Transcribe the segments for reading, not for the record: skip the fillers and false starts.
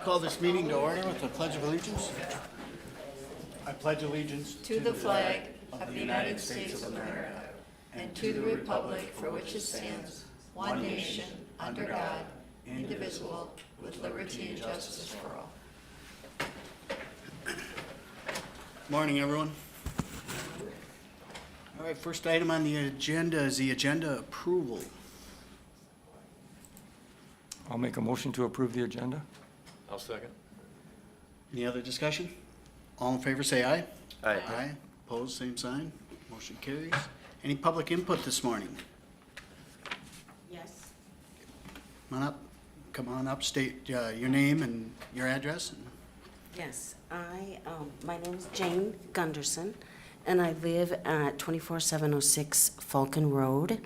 Call this meeting to order with the Pledge of Allegiance. I pledge allegiance to the flag of the United States of America and to the republic for which it stands, one nation, under God, indivisible, with liberty and justice for all. Morning, everyone. All right, first item on the agenda is the agenda approval. I'll make a motion to approve the agenda. I'll second. Any other discussion? All in favor, say aye. Aye. Aye. Opposed, same sign. Motion carries. Any public input this morning? Yes. Come on up, state your name and your address. Yes, my name is Jane Gunderson, and I live at 24706 Falcon Road.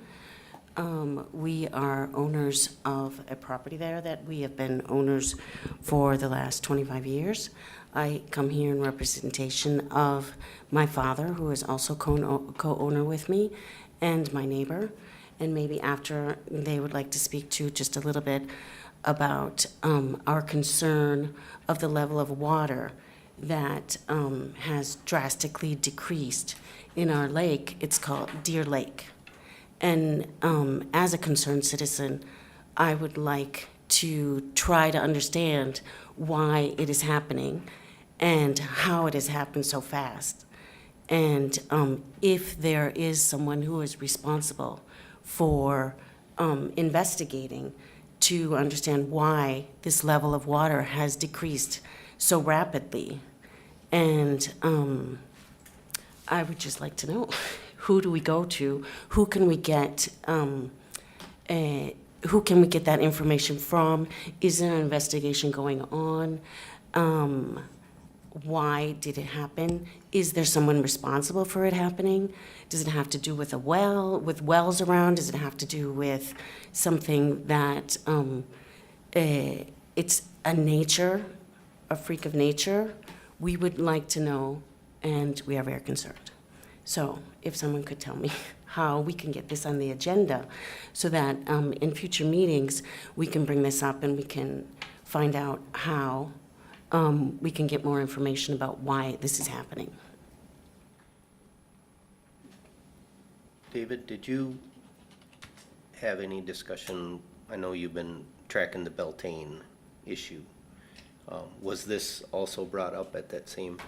We are owners of a property there that we have been owners for the last 25 years. I come here in representation of my father, who is also co-owner with me, and my neighbor. And maybe after, they would like to speak to just a little bit about our concern of the level of water that has drastically decreased in our lake. It's called Deer Lake. And as a concerned citizen, I would like to try to understand why it is happening and how it has happened so fast. And if there is someone who is responsible for investigating to understand why this level of water has decreased so rapidly. And I would just like to know, who do we go to? Who can we get? Who can we get that information from? Is there an investigation going on? Why did it happen? Is there someone responsible for it happening? Does it have to do with a well, with wells around? Does it have to do with something that it's a freak of nature? We would like to know, and we are very concerned. So if someone could tell me how we can get this on the agenda so that in future meetings, we can bring this up and we can find out how we can get more information about why this is happening. David, did you have any discussion? I know you've been tracking the Beltane issue. Was this also brought up at that same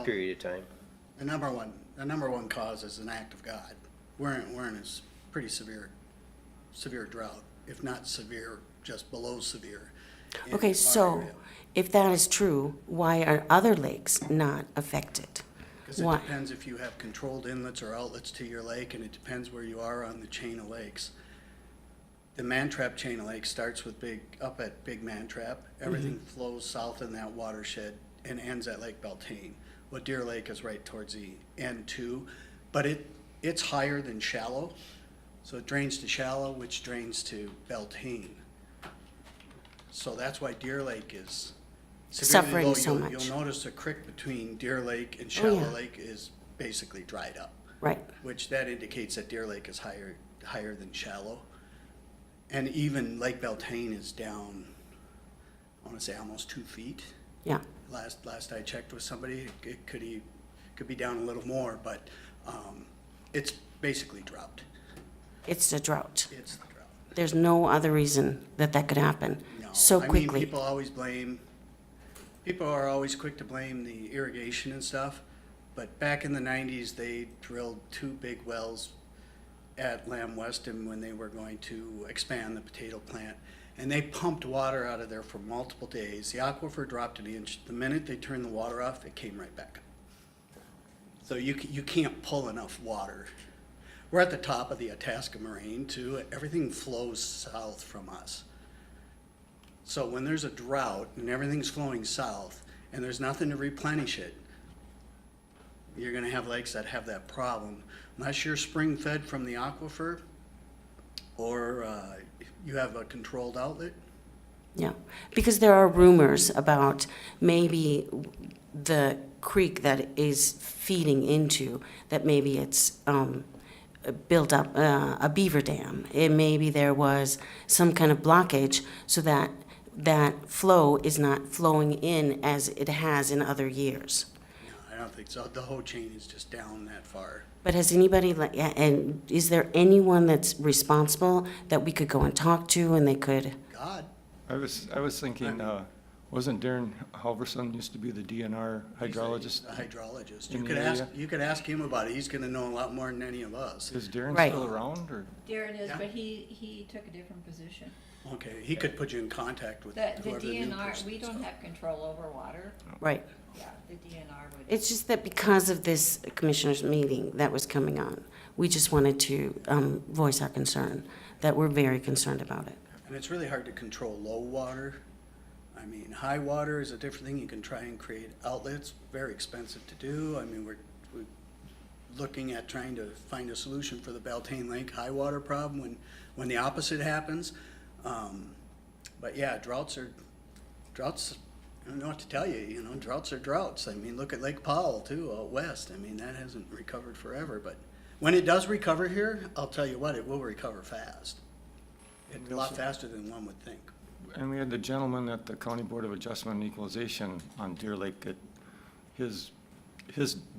period of time? The number one cause is an act of God. We're in a pretty severe drought, if not severe, just below severe. Okay, our so area. if that is true, why are other lakes not affected? Because it Why? depends if you have controlled inlets or outlets to your lake, and it depends where you are on the chain of lakes. The Mantrap chain of lakes starts with up at Big Mantrap. Everything flows south in that watershed and ends at Lake Beltane. Well, Deer Lake is right towards the end too, but it's higher than Shallow. So it drains to Shallow, which drains to Beltane. So that's why Deer Lake is severely Suffering low. so much. You'll notice a creek between Deer Lake and Shallow yeah. Lake is basically dried up, Right, which that indicates that Deer Lake is higher than Shallow. And even Lake Beltane is down, I want to say almost 2 feet. yeah. Last I checked with somebody, it could be down a little more, but it's basically drought. It's a drought. It's the drought. There's no other reason that could happen No, so I mean, quickly. people are always quick to blame the irrigation and stuff, but back in the 90s, they drilled 2 big wells at Lamb Weston when they were going to expand the potato plant. And they pumped water out of there for multiple days. The aquifer dropped an inch. The minute they turned the water off, it came right back up. So you can't pull enough water. We're at the top of the Itasca Moraine too. Everything flows south from us. So when there's a drought and everything's flowing south and there's nothing to replenish it, you're gonna have lakes that have that problem. Unless you're spring fed from the aquifer or you have a controlled outlet. Yeah, because there are rumors about maybe the creek that is feeding into, that maybe it's built up a beaver dam. Maybe there was some kind of blockage so that that flow is not flowing in as it has in other years. No, I don't think so. The whole chain is just down that far. But has anybody, and is there anyone that's responsible that we could go and talk to and they could? God, I was thinking, wasn't Darren Halverson used to be the DNR hydrologist? a hydrologist. In You the could area? you could ask him about it. He's gonna know a lot more than any of us. Is Darren Right. still around, or? Darren is, Yeah. but he took a different position. Okay, he could put you in contact with The whoever the new DNR, person we is. don't have control over water. Right. Yeah, the DNR would. It's just that because of this commissioners' meeting that was coming on, we just wanted to voice our concern, that we're very concerned about it. And it's really hard to control low water. I mean, high water is a different thing. You can try and create outlets, very expensive to do. I mean, we're looking at trying to find a solution for the Beltane Lake high water problem when the opposite happens. But yeah, droughts, I don't know what to tell you, you know, droughts are droughts. I mean, look at Lake Powell too, out west. I mean, that hasn't recovered forever, but when it does recover here, I'll tell you what, it will recover fast. A lot faster than one would think. And we had the gentleman at the County Board of Adjustment and Equalization on Deer Lake that his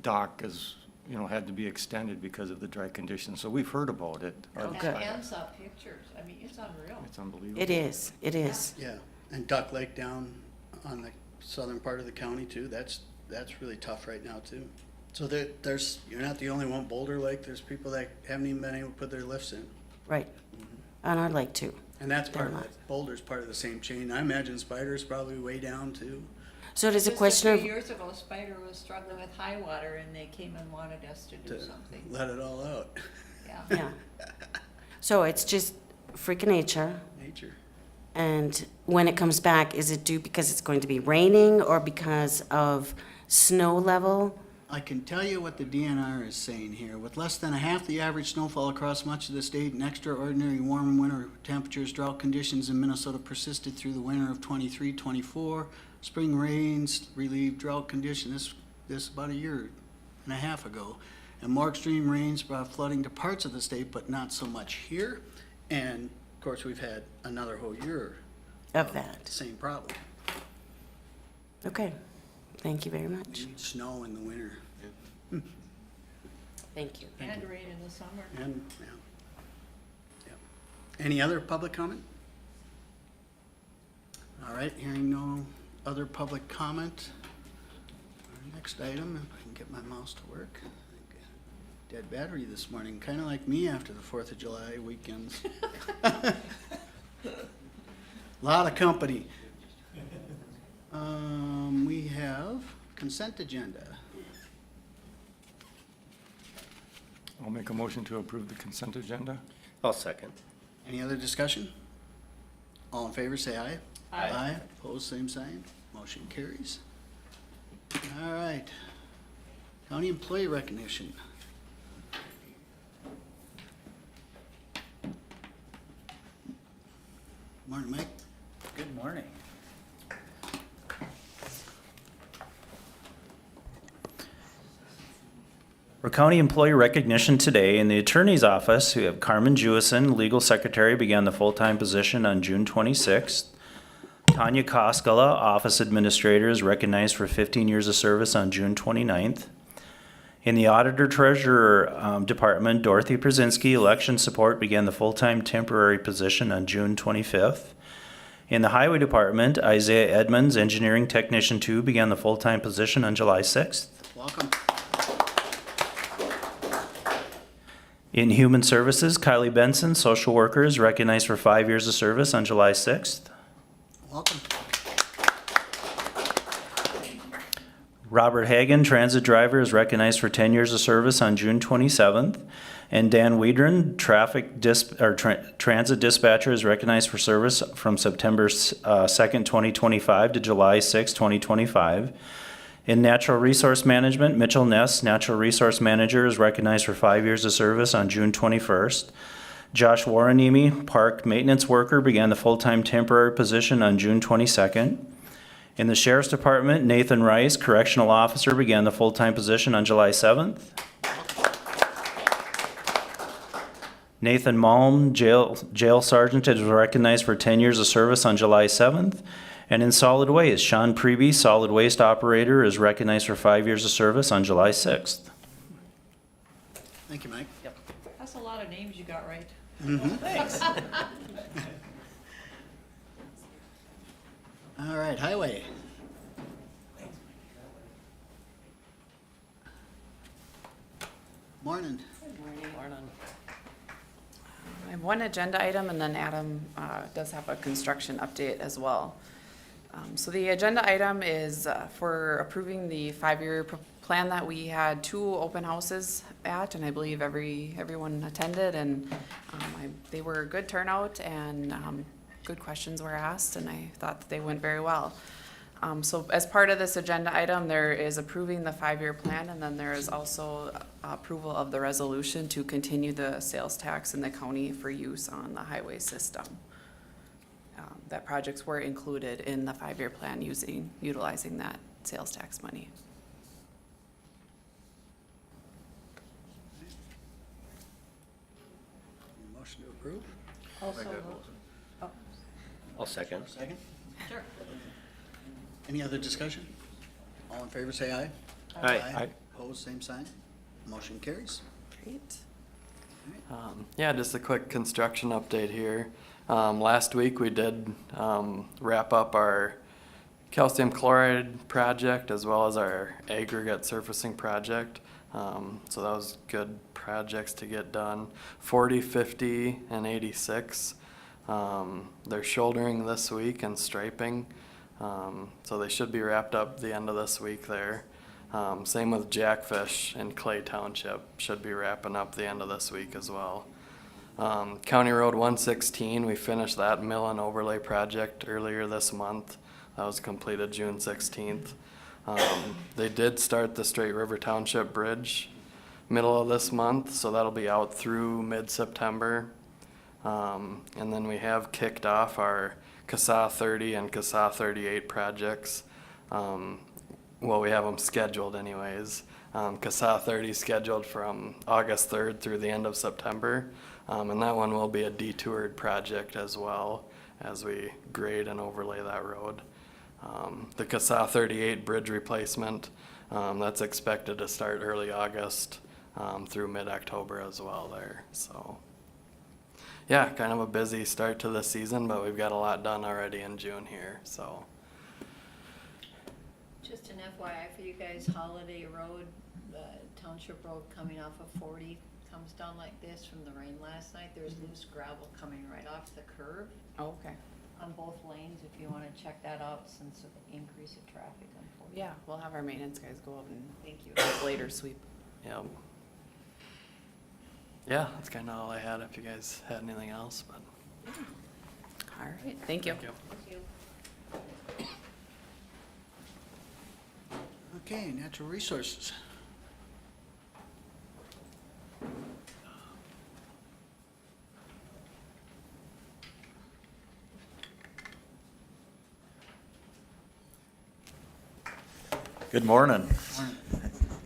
dock is, you know, had to be extended because of the dry conditions. So we've heard about it. Oh, And good. hands up pictures. I mean, it's unreal. It's unbelievable. It is, it is. Yeah, and Duck Lake down on the southern part of the county too, that's really tough right now too. So there's, you're not the only one, Boulder Lake, there's people that haven't even been able to put their lifts in. Right. And I'd like to. And that's part of They're it, Boulder's part of the same chain. I imagine Spider's probably way down too. So it is a Just question few of, years ago, Spider was struggling with high water and they came and wanted us to do To something. let it all out. Yeah. yeah. So it's just freaking nature. Nature. And when it comes back, is it due because it's going to be raining or because of snow level? I can tell you what the DNR is saying here. With less than a half the average snowfall across much of the state and extraordinary warm winter temperatures, drought conditions in Minnesota persisted through the winter of 23-24. Spring rains relieved drought conditions this about a year and a half ago. And more extreme rains brought flooding to parts of the state, but not so much here. And of course, we've had another whole year Of that. same problem. Okay. Thank you very We much. need snow in the winter. Thank you. And rain in the summer. And, yeah. Yep. Any other public comment? All right, hearing no other public comment. Our next item, if I can get my mouse to work. Dead battery this morning, kind of like me after the 4th of July weekends. Lot of company. We have consent agenda. I'll make a motion to approve the consent agenda. I'll second. Any other discussion? All in favor, say aye. Aye. Aye, opposed, same sign. Motion carries. All right. County employee recognition. Morning, Mike. Good morning. For county employee recognition today, in the attorney's office, we have Carmen Jewison, legal secretary, began the full-time position on June 26th. Tanya Koskela, office administrator, is recognized for 15 years of service on June 29th. In the auditor treasurer department, Dorothy Przinski, election support, began the full-time temporary position on June 25th. In the highway department, Isaiah Edmonds, engineering technician 2, began the full-time position on July 6th. Welcome. In human services, Kylie Benson, social worker, is recognized for 5 years of service on July 6th. Welcome. Robert Hagan, transit driver, is recognized for 10 years of service on June 27th. And Dan Wiedrin, transit dispatcher, is recognized for service from September 2nd, 2025 to July 6, 2025. In natural resource management, Mitchell Ness, natural resource manager, is recognized for 5 years of service on June 21st. Josh Warrenemi, park maintenance worker, began the full-time temporary position on June 22nd. In the sheriff's department, Nathan Rice, correctional officer, began the full-time position on July 7th. Nathan Malm, jail sergeant, is recognized for 10 years of service on July 7th. And in solid waste, Sean Preby, solid waste operator, is recognized for 5 years of service on July 6th. Thank you, Mike. That's a lot of names you got right. Thanks. All right, highway. Morning. I have one agenda item, and then Adam does have a construction update as well. So the agenda item is for approving the 5-year plan that we had 2 open houses at, and I believe everyone attended, and they were a good turnout, and good questions were asked, and I thought that they went very well. So as part of this agenda item, there is approving the 5-year plan, and then there is also approval of the resolution to continue the sales tax in the county for use on the highway system. That projects were included in the 5-year plan utilizing that sales tax money. Motion to approve? I'll second. Second? Sure. Any other discussion? All in favor, say aye. Aye. Opposed, same sign. Motion carries. Great. Yeah, just a quick construction update here. Last week we did wrap up our calcium chloride project as well as our aggregate surfacing project. So that was good projects to get done. 40, 50, and 86. They're shouldering this week and striping. So they should be wrapped up the end of this week there. Same with Jackfish in Clay Township, should be wrapping up the end of this week as well. County Road 116, we finished that mill and overlay project earlier this month. That was completed June 16th. They did start the Straight River Township Bridge middle of this month, so that'll be out through mid-September. And then we have kicked off our CASA 30 and CASA 38 projects. Well, we have them scheduled anyways. CASA 30 scheduled from August 3rd through the end of September. And that one will be a detoured project as well as we grade and overlay that road. The CASA 38 bridge replacement, that's expected to start early August through mid-October as well there. So yeah, kind of a busy start to the season, but we've got a lot done already in June here, so. Just an FYI for you guys, Holiday Road, the Township Road coming off of 40 comes down like this from the rain last night. There's loose gravel coming right off the curb Oh, okay. on both lanes, if you wanna check that out, since of the increase of traffic on 40. Yeah, we'll have our maintenance guys go out and Thank you. later sweep. Yep. Yeah, that's kind of all I had. If you guys had anything else, but All right, thank you. thank you. Thank you. Okay, natural resources. Good morning. Morning.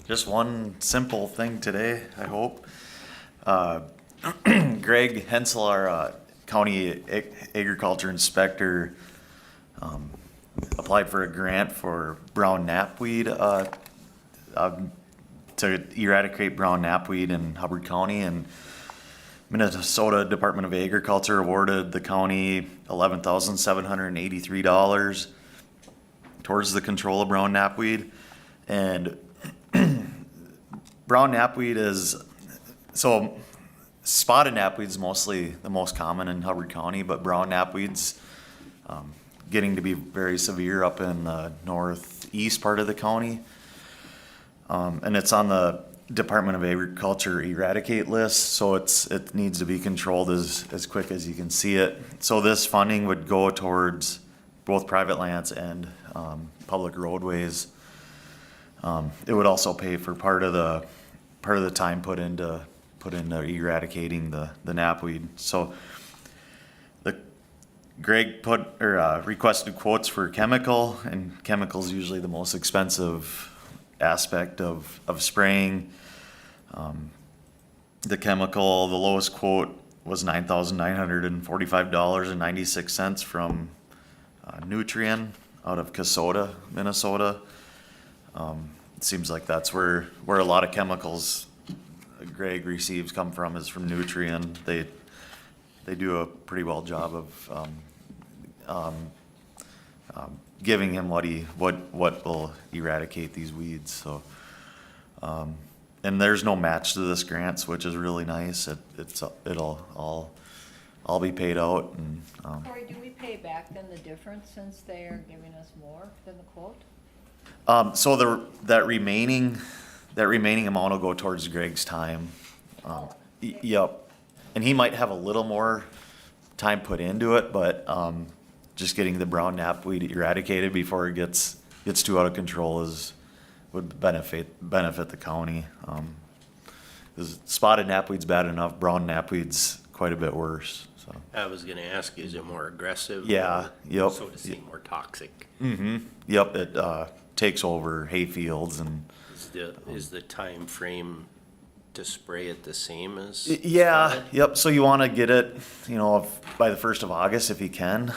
Just one simple thing today, I hope. Greg Hensel, our county agriculture inspector, applied for a grant for brown knapweed to eradicate brown knapweed in Hubbard County, and Minnesota Department of Agriculture awarded the county $11,783 towards the control of brown knapweed. And brown knapweed is, so spotted knapweed is mostly the most common in Hubbard County, but brown knapweed's getting to be very severe up in the northeast part of the county. And it's on the Department of Agriculture eradicate list, so it needs to be controlled as quick as you can see it. So this funding would go towards both private lands and public roadways. It would also pay for part of the time put into eradicating the knapweed. So Greg requested quotes for chemical, and chemical's usually the most expensive aspect of spraying. The chemical, the lowest quote was $9,945.96 from Nutrien out of Kasota, Minnesota. It seems like that's where a lot of chemicals Greg receives come from, is from Nutrien. They do a pretty well job of giving him what will eradicate these weeds. So, and there's no match to this grant, which is really nice. It'll all be paid out, and Corey, do we pay back then the difference since they are giving us more than the quote? so that remaining amount will go towards Greg's time. Yep, and he might have a little more time put into it, but just getting the brown knapweed eradicated before it gets too out of control would benefit the county. 'Cause spotted knapweed's bad enough, brown knapweed's quite a bit worse. So I was gonna ask, is it more aggressive? yeah, or, yep. So to say, more toxic? Yep, it takes over hay fields and Is the time frame to spray it the same as? yeah, spotted? yep. So you want to get it, by the 1st of August if you can,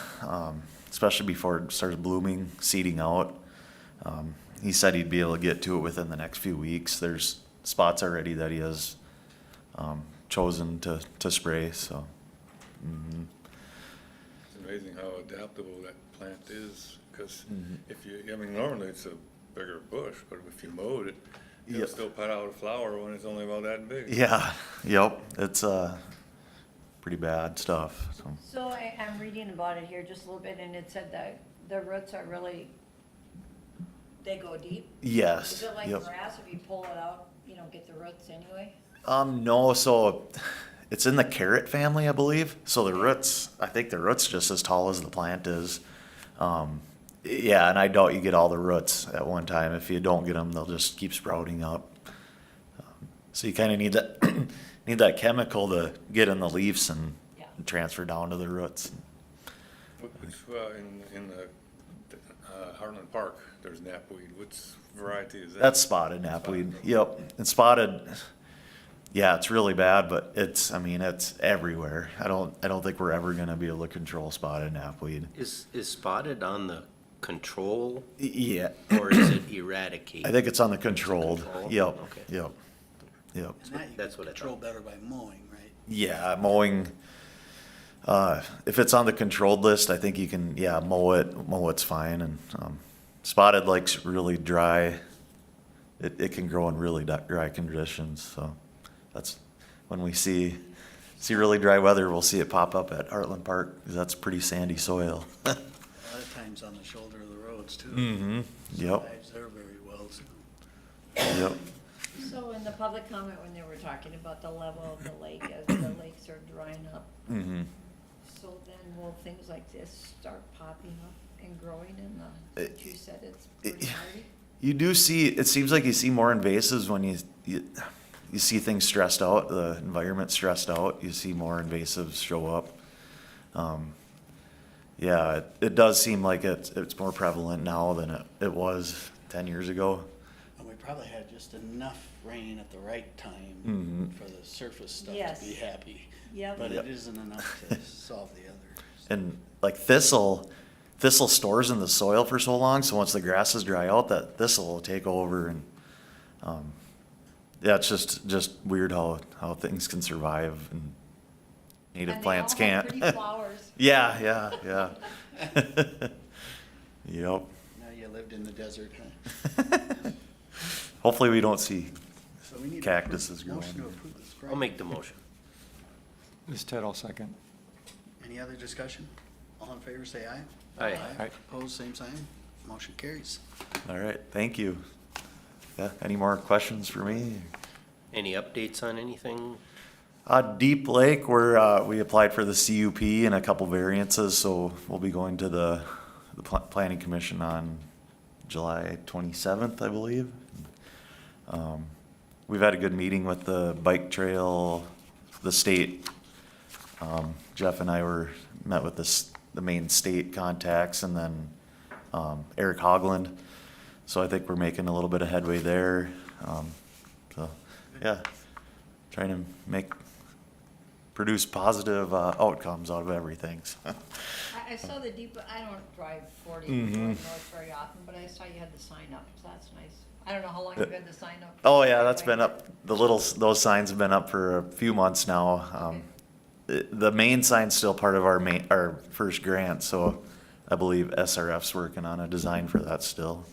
especially before it starts blooming, seeding out. He said he'd be able to get to it within the next few weeks. There's spots already that he has chosen to spray. So It's amazing how adaptable that plant is, because normally it's a bigger bush, but if you mowed it, it'll Yep. still put out a flower when it's only about that big. yeah, yep. It's pretty bad stuff. So So I'm reading about it here just a little bit, and it said that the roots are really, they go deep. yes, Is it like yep. grass, if you pull it out, you don't get the roots anyway? No, so it's in the carrot family, I believe. So I think the root's just as tall as the plant is. Yeah, and I doubt you get all the roots at one time. If you don't get them, they'll just keep sprouting up. So you kind of need that need that chemical to get in the leaves and Yeah. transfer down to the roots. Which, in the Heartland Park, there's knapweed. Which variety is that? That's spotted knapweed. Yep, and spotted. Yeah, it's really bad, but it's everywhere. I don't think we're ever gonna be able to control spotted knapweed. Is spotted on the control, Yeah, or is it eradicate? I think it's on the controlled. Control? Yep, Okay. yep, yep. And that you That's can what I control thought. better by mowing, right? Yeah, mowing. If it's on the controlled list, I think you can. Yeah, mow it's fine. And spotted likes really dry. It can grow in really dry conditions. So that's when we see really dry weather, we'll see it pop up at Heartland Park, 'cause that's pretty sandy soil. A lot of times on the shoulder of the roads too. Mm-hmm. Yep. Drives there very well, so. Yep. So in the public comment, when they were talking about the level of the lake, as the lakes are drying up, Mm-hmm. so then will things like this start popping up and growing in the, like you said, it's pretty hardy? You do see. It seems like you see more invasives when you see things stressed out, the environment stressed out. You see more invasives show up. Yeah, it does seem like it's more prevalent now than it was 10 years ago. And we probably had just enough rain at the right time Mhm. for the surface stuff Yes. to be happy. Yep. But Yep. it isn't enough to solve the others. And like thistle stores in the soil for so long, so once the grasses dry out, that thistle will take over. And yeah, it's just weird how things can survive and native plants And they all have can't. pretty flowers. Yeah. Yep. Now you lived in the desert, huh? Hopefully we don't see. So we need Cactuses motion to growing. approve the spray. I'll make the motion. This Ted, I'll second. Any other discussion? All in favor, say aye. Aye. Aye. Opposed, same sign. Motion carries. All right, thank you. Yeah, any more questions for me? Any updates on anything? Deep Lake, we applied for the CUP and a couple variances, so we'll be going to the planning commission on July 27th, I believe. We've had a good meeting with the bike trail, the state. Jeff and I met with the main state contacts, and then Eric Hogland. So I think we're making a little bit of headway there. So yeah, trying to produce positive outcomes out of everything. So. I saw the deep, I don't drive 40 north very often, but I saw you had the sign up, so that's nice. I don't know how long you've had the sign up. Oh yeah, that's been up. Those signs have been up for a few months now. The main sign's still part of our first grant, so I believe SRF's working on a design for that still.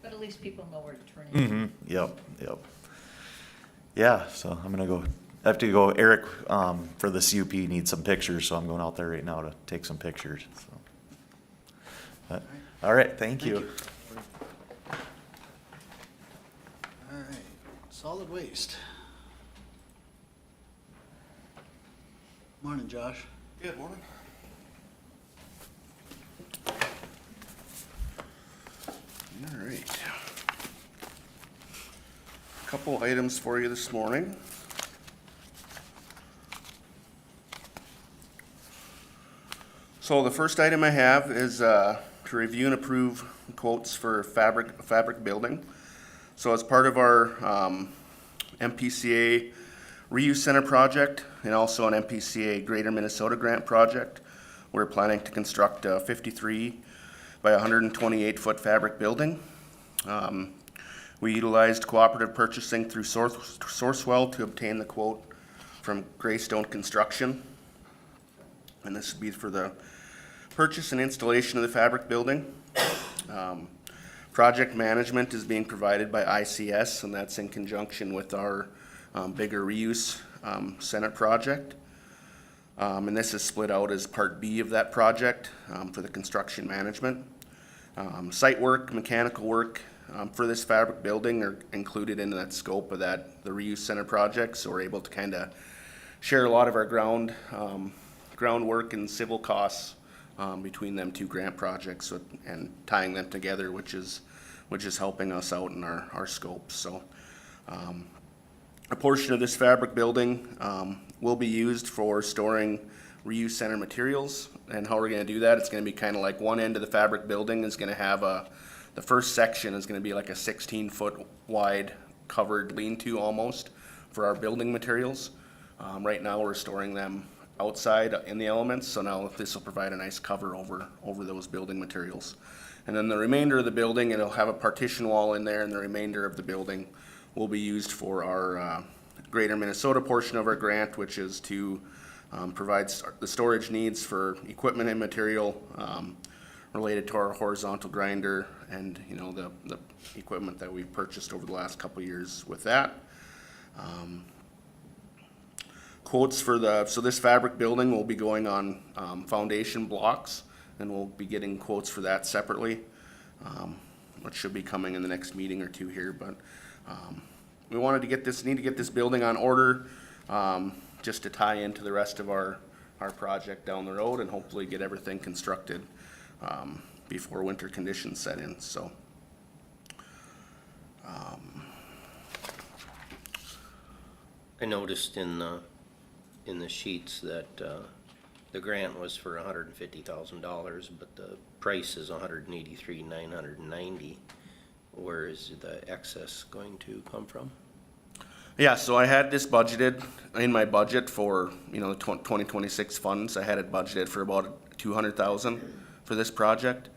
But at least people know where to turn in. Yep. Yeah, so I have to go. Eric, for the CUP needs some pictures, so I'm going out there right now to take some pictures. So. But, all right, thank you. All right, solid waste. Morning, Josh. Good morning. All right. Couple items for you this morning. So the first item I have is to review and approve quotes for fabric building. So as part of our MPCA Reuse Center project and also an MPCA Greater Minnesota Grant project, we're planning to construct a 53 by 128 foot fabric building. We utilized cooperative purchasing through Sourcewell to obtain the quote from Greystone Construction. And this would be for the purchase and installation of the fabric building. Project management is being provided by ICS, and that's in conjunction with our bigger reuse center project. And this is split out as part B of that project for the construction management. Site work, mechanical work for this fabric building are included in that scope of the reuse center project, so we're able to kind of share a lot of our groundwork and civil costs between them two grant projects and tying them together, which is helping us out in our scope. So a portion of this fabric building will be used for storing reuse center materials. And how we're going to do that, it's going to be kind of like one end of the fabric building is going to have the first section is going to be like a 16-foot wide covered lean-to almost for our building materials. Right now we're storing them outside in the elements, so now this will provide a nice cover over those building materials. And then the remainder of the building, it'll have a partition wall in there, and the remainder of the building will be used for our Greater Minnesota portion of our grant, which is to provide the storage needs for equipment and material related to our horizontal grinder and the equipment that we've purchased over the last couple of years with that. Quotes for so this fabric building will be going on foundation blocks, and we'll be getting quotes for that separately, which should be coming in the next meeting or two here. But we need to get this building on order just to tie into the rest of our project down the road and hopefully get everything constructed before winter conditions set in. So. I noticed in the sheets that the grant was for $150,000, but the price is $183,990. Where is the excess going to come from? Yeah, so I had this budgeted in my budget for the 2026 funds. I had it budgeted for about $200,000 for this project.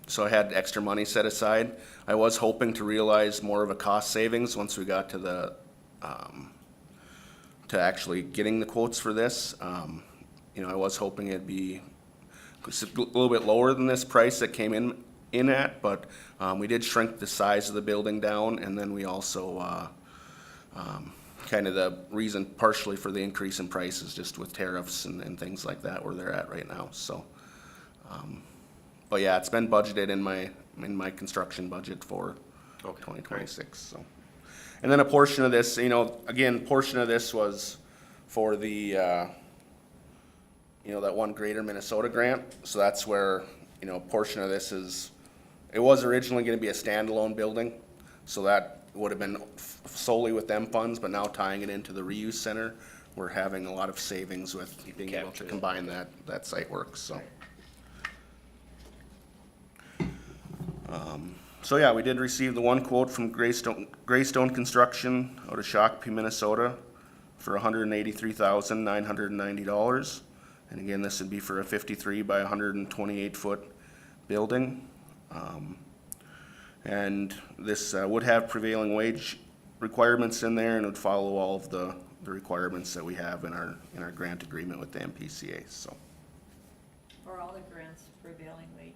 So I had extra money set aside. I was hoping to realize more of a cost savings once we got to the to actually getting the quotes for this. I was hoping it'd be a little bit lower than this price that came in at, but we did shrink the size of the building down, and then we also kind of the reason partially for the increase in prices just with tariffs and things like that where they're at right now. So, but yeah, it's been budgeted in my construction budget for 2026. So. And then a portion of this, portion of this was for the, that one Greater Minnesota grant. So that's where, a portion of this it was originally going to be a standalone building. So that would have been solely with them funds, but now tying it into the reuse center, we're having a lot of savings with being able to combine that site work, so. So yeah, we did receive the one quote from Greystone Construction out of Shakopee, Minnesota for $183,990. And again, this would be for a 53 by 128 foot building. And this would have prevailing wage requirements in there and would follow all of the requirements that we have in our grant agreement with the MPCA, so. For all the grants, prevailing wage.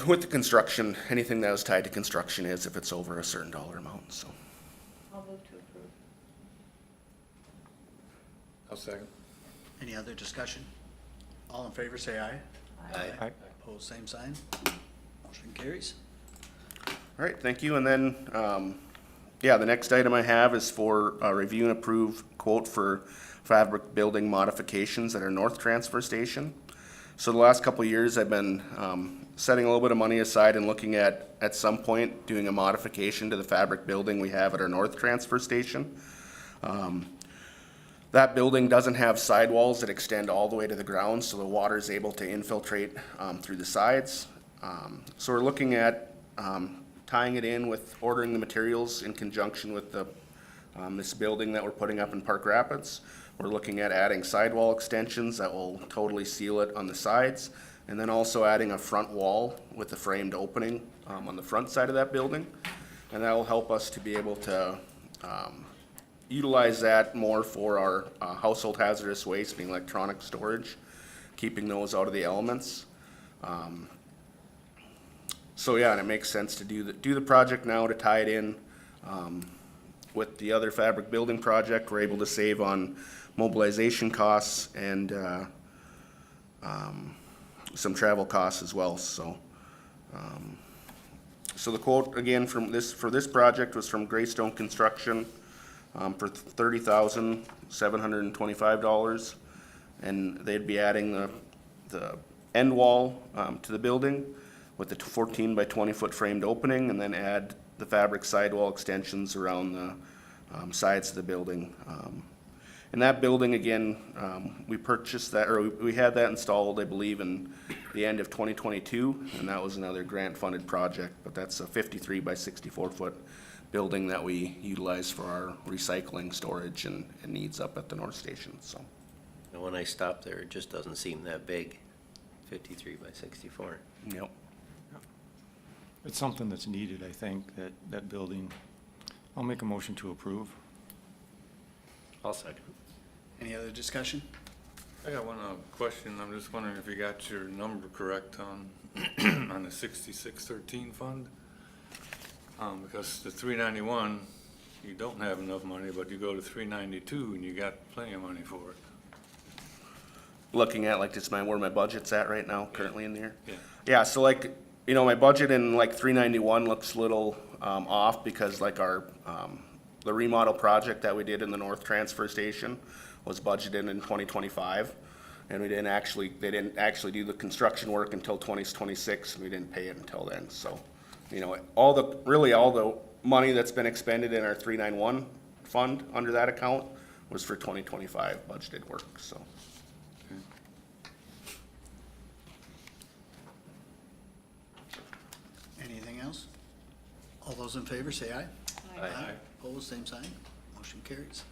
With the construction, anything that was tied to construction is if it's over a certain dollar amount, so. I'll move to approve. I'll second. Any other discussion? All in favor, say aye. Aye. Opposed, same sign. Motion carries. All right, thank you. And then, yeah, the next item I have is for review and approve quote for fabric building modifications at our north transfer station. So the last couple of years, I've been setting a little bit of money aside and looking at some point, doing a modification to the fabric building we have at our north transfer station. That building doesn't have sidewalls that extend all the way to the ground, so the water is able to infiltrate through the sides. So we're looking at tying it in with ordering the materials in conjunction with the this building that we're putting up in Park Rapids. We're looking at adding sidewall extensions that will totally seal it on the sides, and then also adding a front wall with a framed opening on the front side of that building. And that will help us to be able to utilize that more for our household hazardous waste and electronic storage, keeping those out of the elements. So yeah, and it makes sense to do the project now to tie it in with the other fabric building project. We're able to save on mobilization costs and some travel costs as well. So, so the quote again for this project was from Greystone Construction for $30,725, and they'd be adding the end wall to the building with the 14 by 20 foot framed opening, and then add the fabric sidewall extensions around the sides of the building. And that building, again, we purchased that, or we had that installed, I believe, in the end of 2022, and that was another grant-funded project, but that's a 53 by 64 foot building that we utilize for our recycling, storage, and needs up at the North Station, so. And when I stop there, it just doesn't seem that big, 53 by 64. Yep. It's something that's needed, I think, that building. I'll make a motion to approve. I'll second. Any other discussion? I got one question. I'm just wondering if you got your number correct on, on the 6613 fund? Because the 391, you don't have enough money, but you go to 392 and you got plenty of money for it. Looking at like just where my budget's at right now, currently in the year. Yeah. Yeah, so like, you know, my budget in like 391 looks a little off because like our, the remodel project that we did in the North Transfer Station was budgeted in 2025. And they didn't actually do the construction work until 2026, and we didn't pay it until then, so. You know, all the money that's been expended in our 391 fund under that account was for 2025 budgeted work, so. Anything else? All those in favor, say aye. Aye. Opposed, same sign. Motion carries.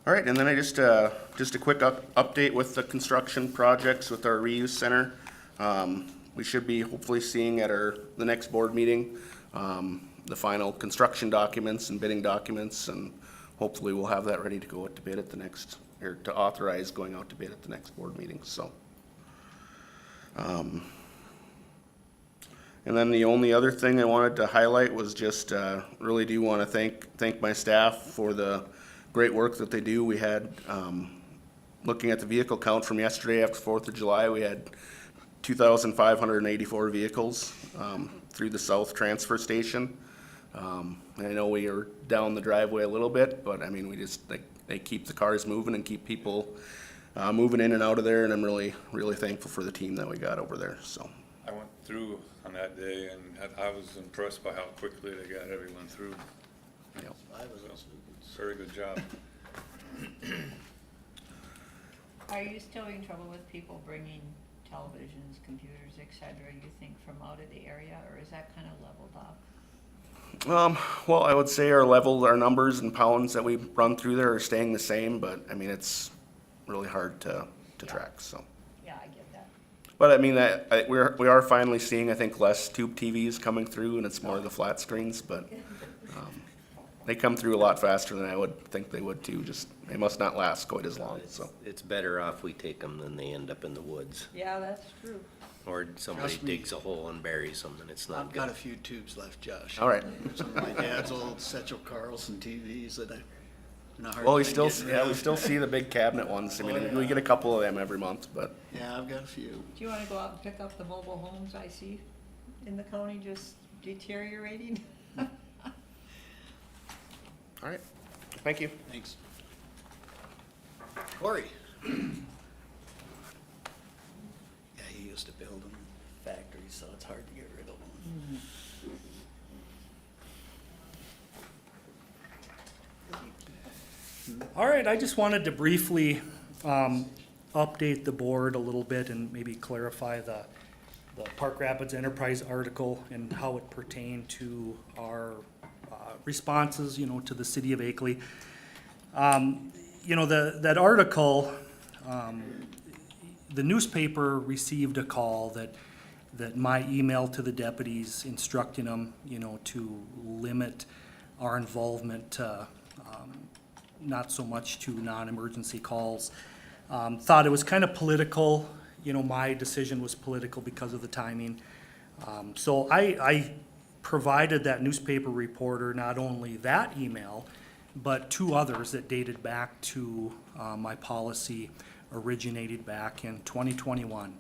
All right, and then I just a quick update with the construction projects with our reuse center. We should be hopefully seeing at the next board meeting, the final construction documents and bidding documents, and hopefully we'll have that ready to go out to bid at the next, or to authorize going out to bid at the next board meeting, so. And then the only other thing I wanted to highlight was just, really do want to thank my staff for the great work that they do. We had, looking at the vehicle count from yesterday after 4th of July, we had 2,584 vehicles through the South Transfer Station. I know we are down the driveway a little bit, but I mean, we just, they keep the cars moving and keep people moving in and out of there, and I'm really, really thankful for the team that we got over there, so. I went through on that day and I was impressed by how quickly they got everyone through. Yep. Very good job. Are you still having trouble with people bringing televisions, computers, et cetera, you think, from out of the area, or is that kind of leveled off? Well, I would say our numbers and pounds that we run through there are staying the same, but I mean, it's really hard to track, so. Yeah, I get that. But I mean, we are finally seeing, I think, less tube TVs coming through, and it's more of the flat screens, but, they come through a lot faster than I would think they would too, just, they must not last quite as long, so. It's better off we take them than they end up in the woods. Yeah, that's true. Or somebody Trust me. digs a hole and buries them, and it's not I've got a good. few tubes left, Josh. All right. Some of my dad's old Satchel Carlson TVs that Well, we still see the big cabinet ones. I mean, we get a couple of them every month, but. Yeah, I've got a few. Do you wanna go out and pick up the mobile homes I see in the county just deteriorating? All right, thank you. Thanks. Corey? Yeah, he used to build them in factories, so it's hard to get rid of them. All right, I just wanted to briefly update the board a little bit and maybe clarify the Park Rapids Enterprise article and how it pertained to our responses, to the city of Akeley. That article, the newspaper received a call that my email to the deputies instructing them, to limit our involvement, not so much to non-emergency calls. Thought it was kind of political, my decision was political because of the timing. So I provided that newspaper reporter not only that email, but two others that dated back to my policy originated back in 2021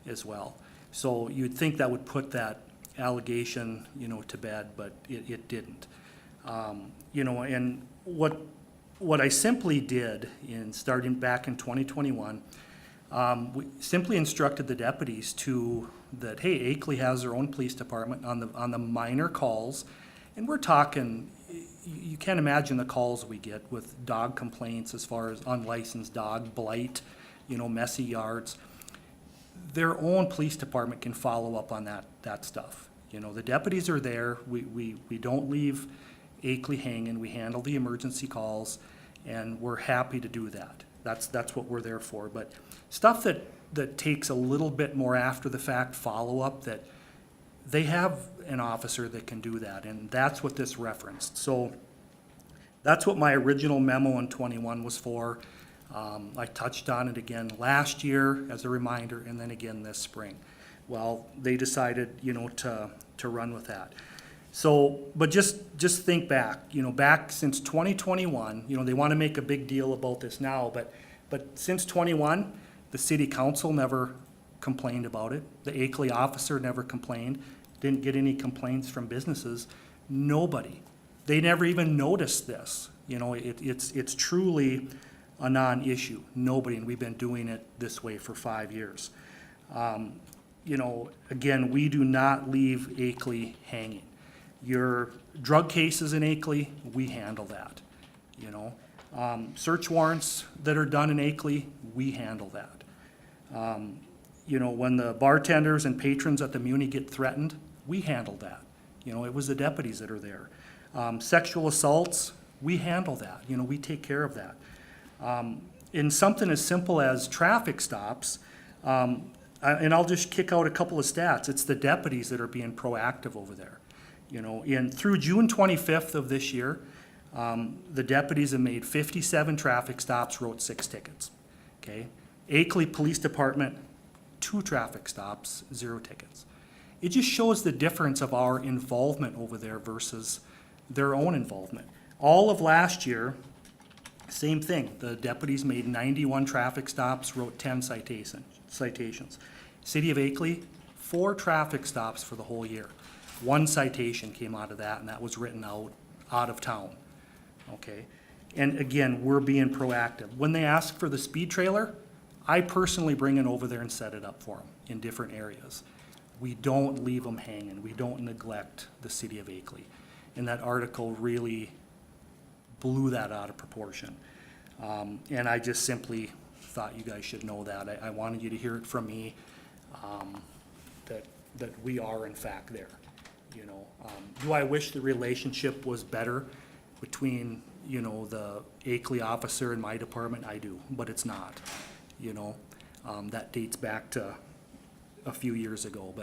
as well. So you'd think that would put that allegation, to bed, but it didn't. And what I simply did in starting back in 2021, we simply instructed the deputies that, hey, Akeley has their own police department on the minor calls, and we're talking, you can't imagine the calls we get with dog complaints as far as unlicensed dog blight, messy yards. Their own police department can follow up on that stuff. The deputies are there, we don't leave Akeley hanging, we handle the emergency calls, and we're happy to do that. That's what we're there for. But stuff that takes a little bit more after the fact follow-up, that they have an officer that can do that, and that's what this referenced. So that's what my original memo in 21 was for. I touched on it again last year as a reminder, and then again this spring. Well, they decided, to run with that. So, but just think back, back since 2021, they want to make a big deal about this now, but since 21, the city council never complained about it. The Akeley officer never complained, didn't get any complaints from businesses, nobody. They never even noticed this. It's truly a non-issue, nobody, and we've been doing it this way for 5 years. Again, we do not leave Akeley hanging. Your drug cases in Akeley, we handle that, Search warrants that are done in Akeley, we handle that. When the bartenders and patrons at the Muni get threatened, we handle that. It was the deputies that are there. Sexual assaults, we handle that, we take care of that. In something as simple as traffic stops, and I'll just kick out a couple of stats, it's the deputies that are being proactive over there. Through June 25th of this year, the deputies have made 57 traffic stops, wrote 6 tickets, okay? Akeley Police Department, 2 traffic stops, 0 tickets. It just shows the difference of our involvement over there versus their own involvement. All of last year, same thing, the deputies made 91 traffic stops, wrote 10 citations. City of Akeley, 4 traffic stops for the whole year. 1 citation came out of that, and that was written out of town, okay? And again, we're being proactive. When they ask for the speed trailer, I personally bring it over there and set it up for them in different areas. We don't leave them hanging. We don't neglect the city of Akeley. And that article really blew that out of proportion. And I just simply thought you guys should know that. I wanted you to hear it from me, that we are in fact there. you know. Do I wish the relationship was better between, you know, the Akeley officer and my department? I do, but it's not, you know. That dates back to a few years ago,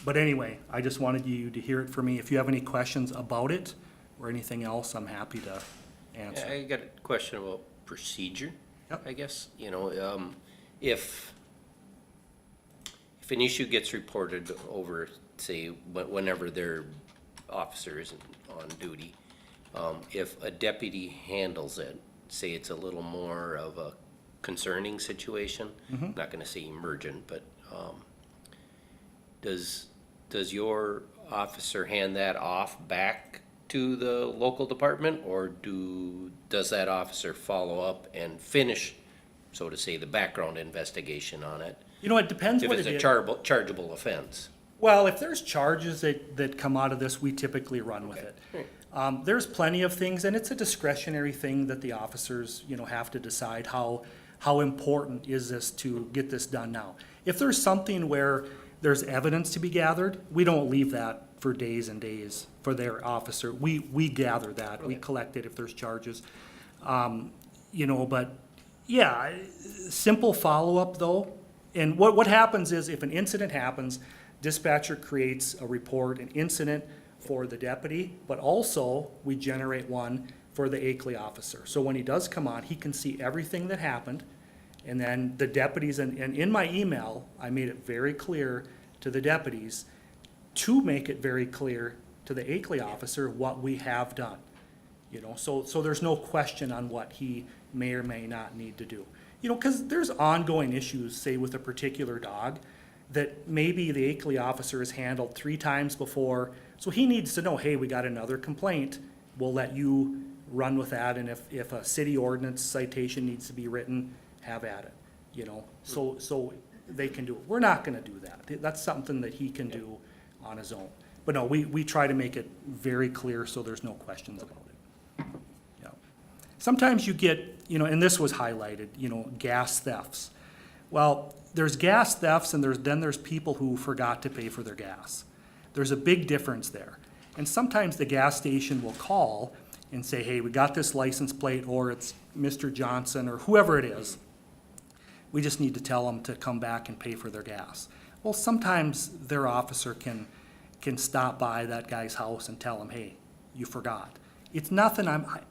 but anyway, I just wanted you to hear it from me. If you have any questions about it or anything else, I'm happy to answer. I got a question about procedure, Yep. I guess. You know, if an issue gets reported over, say, whenever their officer isn't on duty, if a deputy handles it, say it's a little more of a concerning situation, not gonna say emergent, but, does your officer hand that off back to the local department, or does that officer follow up and finish, so to say, the background investigation on it? You know, it depends If what it's it a is. chargeable offense. Well, if there's charges that come out of this, we typically run with it. There's plenty of things, and it's a discretionary thing that the officers, you know, have to decide how important is this to get this done now. If there's something where there's evidence to be gathered, we don't leave that for days and days for their officer. We gather that, we collect it if there's charges. You know, but yeah, simple follow-up though. And what happens is if an incident happens, dispatcher creates a report, an incident for the deputy, but also we generate one for the Akeley officer. So when he does come on, he can see everything that happened. And then the deputies, and in my email, I made it very clear to the deputies to make it very clear to the Akeley officer what we have done. You know, so there's no question on what he may or may not need to do. You know, because there's ongoing issues, say with a particular dog, that maybe the Akeley officer has handled 3 times before. So he needs to know, hey, we got another complaint, we'll let you run with that, and if a city ordinance citation needs to be written, have at it, you know, so they can do it. We're not gonna do that. That's something that he can do on his own. But no, we try to make it very clear so there's no questions about it. Yeah. Sometimes you get, you know, and this was highlighted, you know, gas thefts. Well, there's gas thefts and there's people who forgot to pay for their gas. There's a big difference there. And sometimes the gas station will call and say, hey, we got this license plate, or it's Mr. Johnson or whoever it is. We just need to tell them to come back and pay for their gas. Well, sometimes their officer can stop by that guy's house and tell him, hey, you forgot. It's nothing I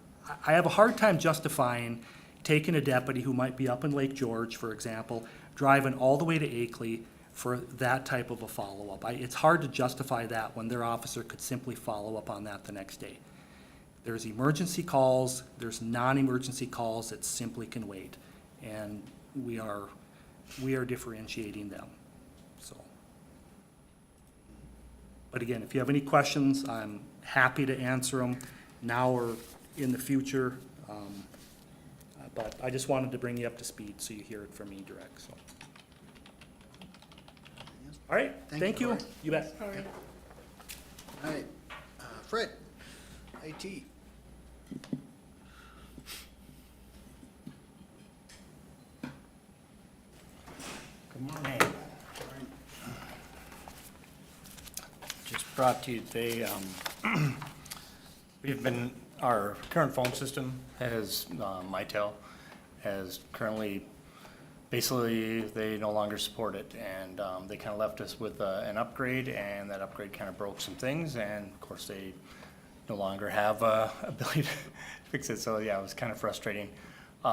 have a hard time justifying taking a deputy who might be up in Lake George, for example, driving all the way to Akeley for that type of a follow-up. It's hard to justify that when their officer could simply follow up on that the next day. There's emergency calls, there's non-emergency calls that simply can wait, and we are differentiating them, so. But again, if you have any questions, I'm happy to answer them now or in the future. But I just wanted to bring you up to speed so you hear it from me direct, so. All right, thank you. Corey. You bet. All right, Fred, IT. Good morning. Just brought to you today, our current phone system has, Mitel has currently, basically, they no longer support it. And they kind of left us with an upgrade, and that upgrade kind of broke some things. And of course, they no longer have ability to fix it. So yeah, it was kind of frustrating.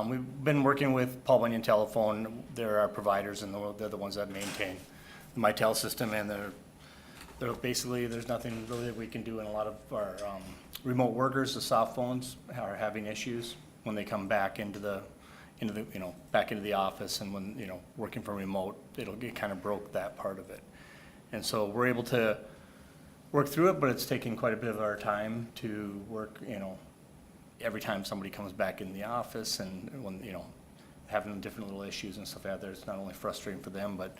We've been working with Paul Bunyan Telephone. They're our providers, and they're the ones that maintain the Mitel system. And they're basically, there's nothing really that we can do. And a lot of our remote workers, the soft phones, are having issues when they come back into the back into the office, and when working from remote, it kind of broke that part of it. And so we're able to work through it, but it's taking quite a bit of our time to work. Every time somebody comes back in the office, and when having different little issues and stuff like that, it's not only frustrating for them, but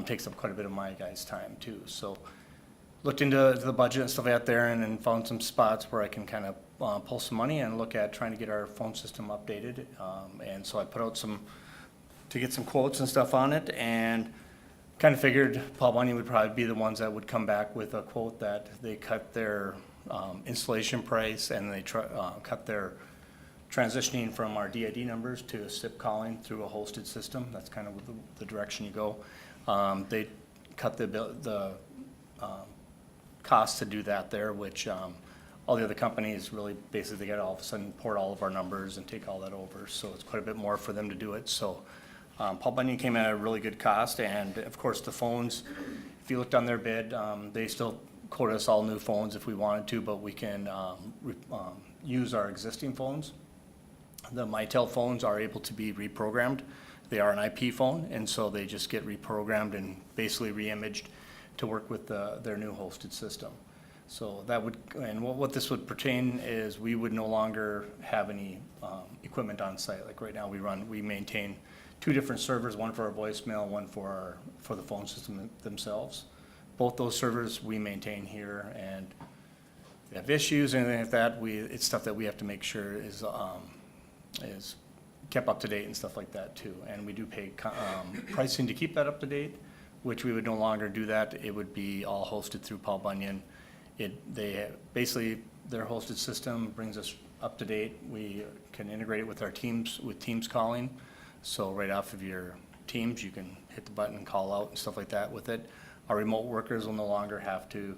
takes up quite a bit of my guys' time too. So looked into the budget and stuff like that there, and found some spots where I can kind of pull some money and look at trying to get our phone system updated. And so I put out to get some quotes and stuff on it, and kind of figured Paul Bunyan would probably be the ones that would come back with a quote that they cut their installation price and they cut their transitioning from our DID numbers to SIP calling through a hosted system. That's kind of the direction you go. They cut the cost to do that there, which all the other companies really basically got all of a sudden port all of our numbers and take all that over. So it's quite a bit more for them to do it. So Paul Bunyan came at a really good cost, and of course the phones, if you looked on their bid, they still quote us all new phones if we wanted to, but we can use our existing phones. The Mitel phones are able to be reprogrammed. They are an IP phone, and so they just get reprogrammed and basically re-imaged to work with their new hosted system. So that would, and what this would pertain is we would no longer have any equipment on site. Like right now we maintain 2 different servers, one for our voicemail, one for the phone system themselves. Both those servers we maintain here, and if they have issues or anything like that, it's stuff that we have to make sure is kept up to date and stuff like that too. And we do pay pricing to keep that up to date, which we would no longer do that. It would be all hosted through Paul Bunyan. They basically, their hosted system brings us up to date. We can integrate it with our Teams, with Teams calling. So right off of your Teams, you can hit the button and call out and stuff like that with it. Our remote workers will no longer have to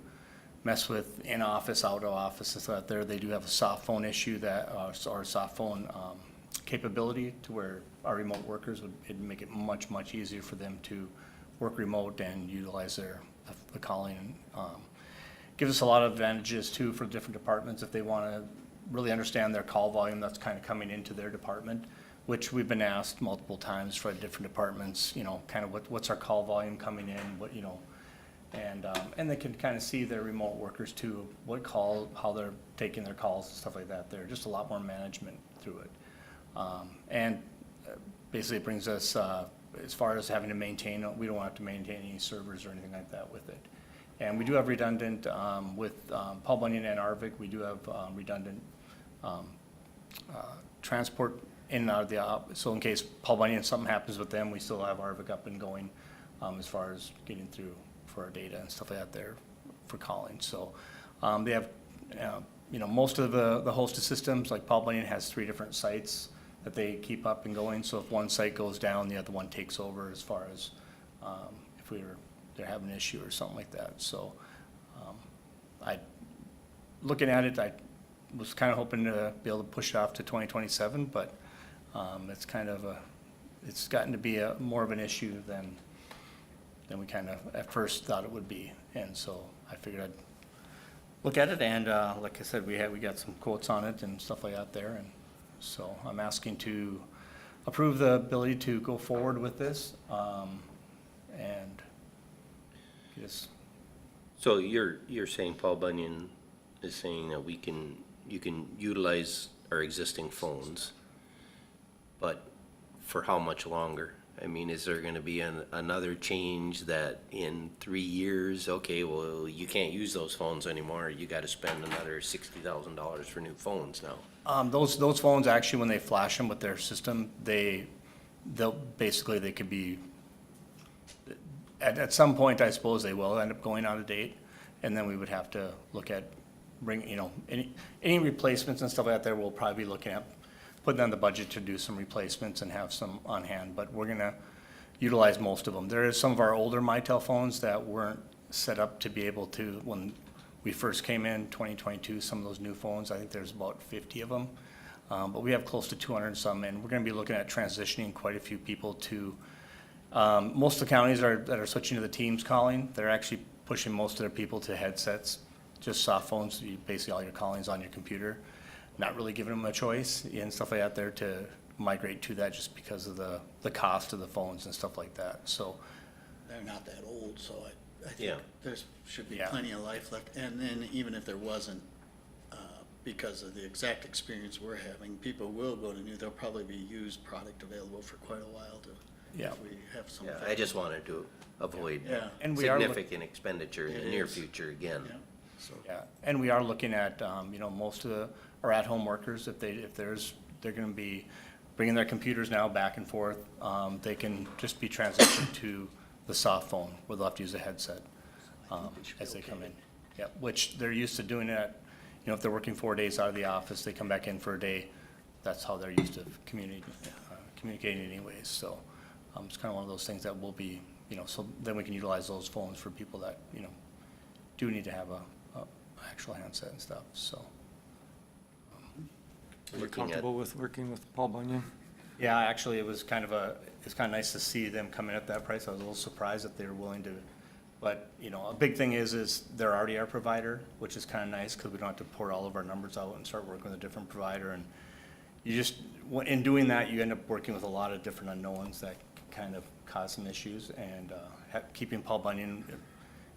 mess with in-office, out-of-office, and stuff like that. They do have a soft phone issue that, or soft phone capability to where our remote workers it'd make it much, much easier for them to work remote and utilize the calling. Gives us a lot of advantages too for different departments if they want to really understand their call volume that's kind of coming into their department, which we've been asked multiple times for different departments, kind of what's our call volume coming in, and they can kind of see their remote workers too, how they're taking their calls and stuff like that. There's just a lot more management through it. And basically it brings us, as far as having to maintain, we don't have to maintain any servers or anything like that with it. And we do have redundant, with Paul Bunyan and Arvik, we do have redundant transport in and out of the so in case Paul Bunyan, something happens with them, we still have Arvik up and going as far as getting through for our data and stuff like that there for calling. So they have, most of the hosted systems, like Paul Bunyan has 3 different sites that they keep up and going. So if one site goes down, the other one takes over as far as if they're having an issue or something like that. So looking at it, I was kind of hoping to be able to push it off to 2027, but it's gotten to be more of an issue than we kind of at first thought it would be. And so I figured I'd look at it, and like I said, we got some quotes on it and stuff like that there, and so I'm asking to approve the ability to go forward with this, and just. So you're saying Paul Bunyan is saying that you can utilize our existing phones, but for how much longer? I mean, is there gonna be another change that in 3 years, okay, well, you can't use those phones anymore, you gotta spend another $60,000 for new phones now? Those phones, actually, when they flash them with their system, they could be, at some point, I suppose they will end up going out of date, and then we would have to look at any replacements and stuff like that there, we'll probably be looking at putting on the budget to do some replacements and have some on hand, but we're gonna utilize most of them. There is some of our older Mitel phones that weren't set up to be able to, when we first came in 2022, some of those new phones, I think there's about 50 of them, but we have close to 200 and some, and we're gonna be looking at transitioning quite a few people to, most of the counties that are switching to the Teams calling, they're actually pushing most of their people to headsets, just soft phones, basically all your calling's on your computer. Not really giving them a choice and stuff like that there to migrate to that just because of the cost of the phones and stuff like that, so. They're not that old, so I think Yeah. there should be Yeah. plenty of life left. And then even if there wasn't, because of the exact experience we're having, people will go to new, there'll probably be used product available for quite a while Yeah. if we have some. Yeah, I just wanted to avoid Yeah. And we are significant expenditure in the It near is. future again. Yeah, so. Yeah, and we are looking at, most of our at-home workers, they're gonna be bringing their computers now back and forth. They can just be transitioned to the soft phone, where they'll have to use a headset as they come in. Yeah, which they're used to doing that, you know, if they're working 4 days out of the office, they come back in for a day, that's how they're used to communicating anyways, so it's kind of one of those things that will be, you know, so then we can utilize those phones for people that, you know, do need to have a actual handset and stuff, so. Are you Looking at- comfortable with working with Paul Bunyan? Yeah, actually, it's kind of nice to see them come in at that price. I was a little surprised that they were willing to, but, you know, a big thing is they're already our provider, which is kind of nice, because we don't have to pour all of our numbers out and start working with a different provider, and you just, in doing that, you end up working with a lot of different unknowns that kind of cause some issues, and keeping Paul Bunyan,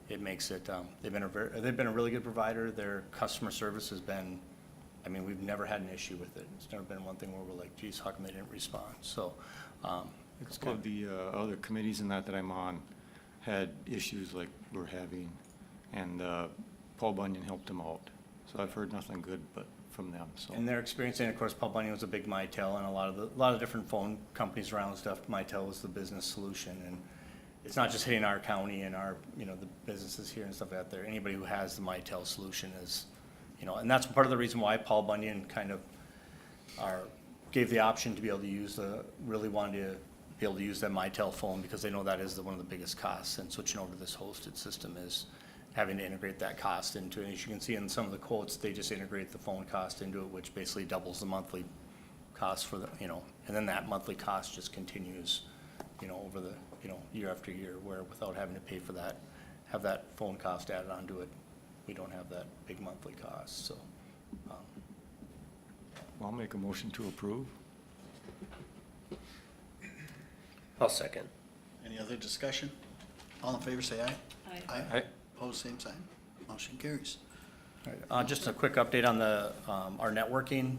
it makes it, they've been a really good provider. Their customer service has been, I mean, we've never had an issue with it. It's never been one thing where we're like, geez, how come they didn't respond? So, it's Couple good. of the other committees and that I'm on had issues like we're having, and Paul Bunyan helped them out. So I've heard nothing good but from them, so. And they're experiencing, of course, Paul Bunyan was a big Mitel, and a lot of different phone companies around and stuff, Mitel was the business solution, and it's not just hitting our county and our, you know, the businesses here and stuff out there. Anybody who has the Mitel solution is, you know, and that's part of the reason why Paul Bunyan kind of gave the option to be able to use really wanted to be able to use that Mitel phone, because they know that is one of the biggest costs, and switching over to this hosted system is having to integrate that cost into it. And as you can see in some of the quotes, they just integrate the phone cost into it, which basically doubles the monthly cost for the, you know, and then that monthly cost just continues, you know, over the, you know, year after year, where without having to pay for that, have that phone cost added onto it, we don't have that big monthly cost, so. I'll make a motion to approve. I'll second. Any other discussion? All in favor, say aye. Aye. Aye. Opposed, same sign. Motion carries. All right, just a quick update on the, our networking.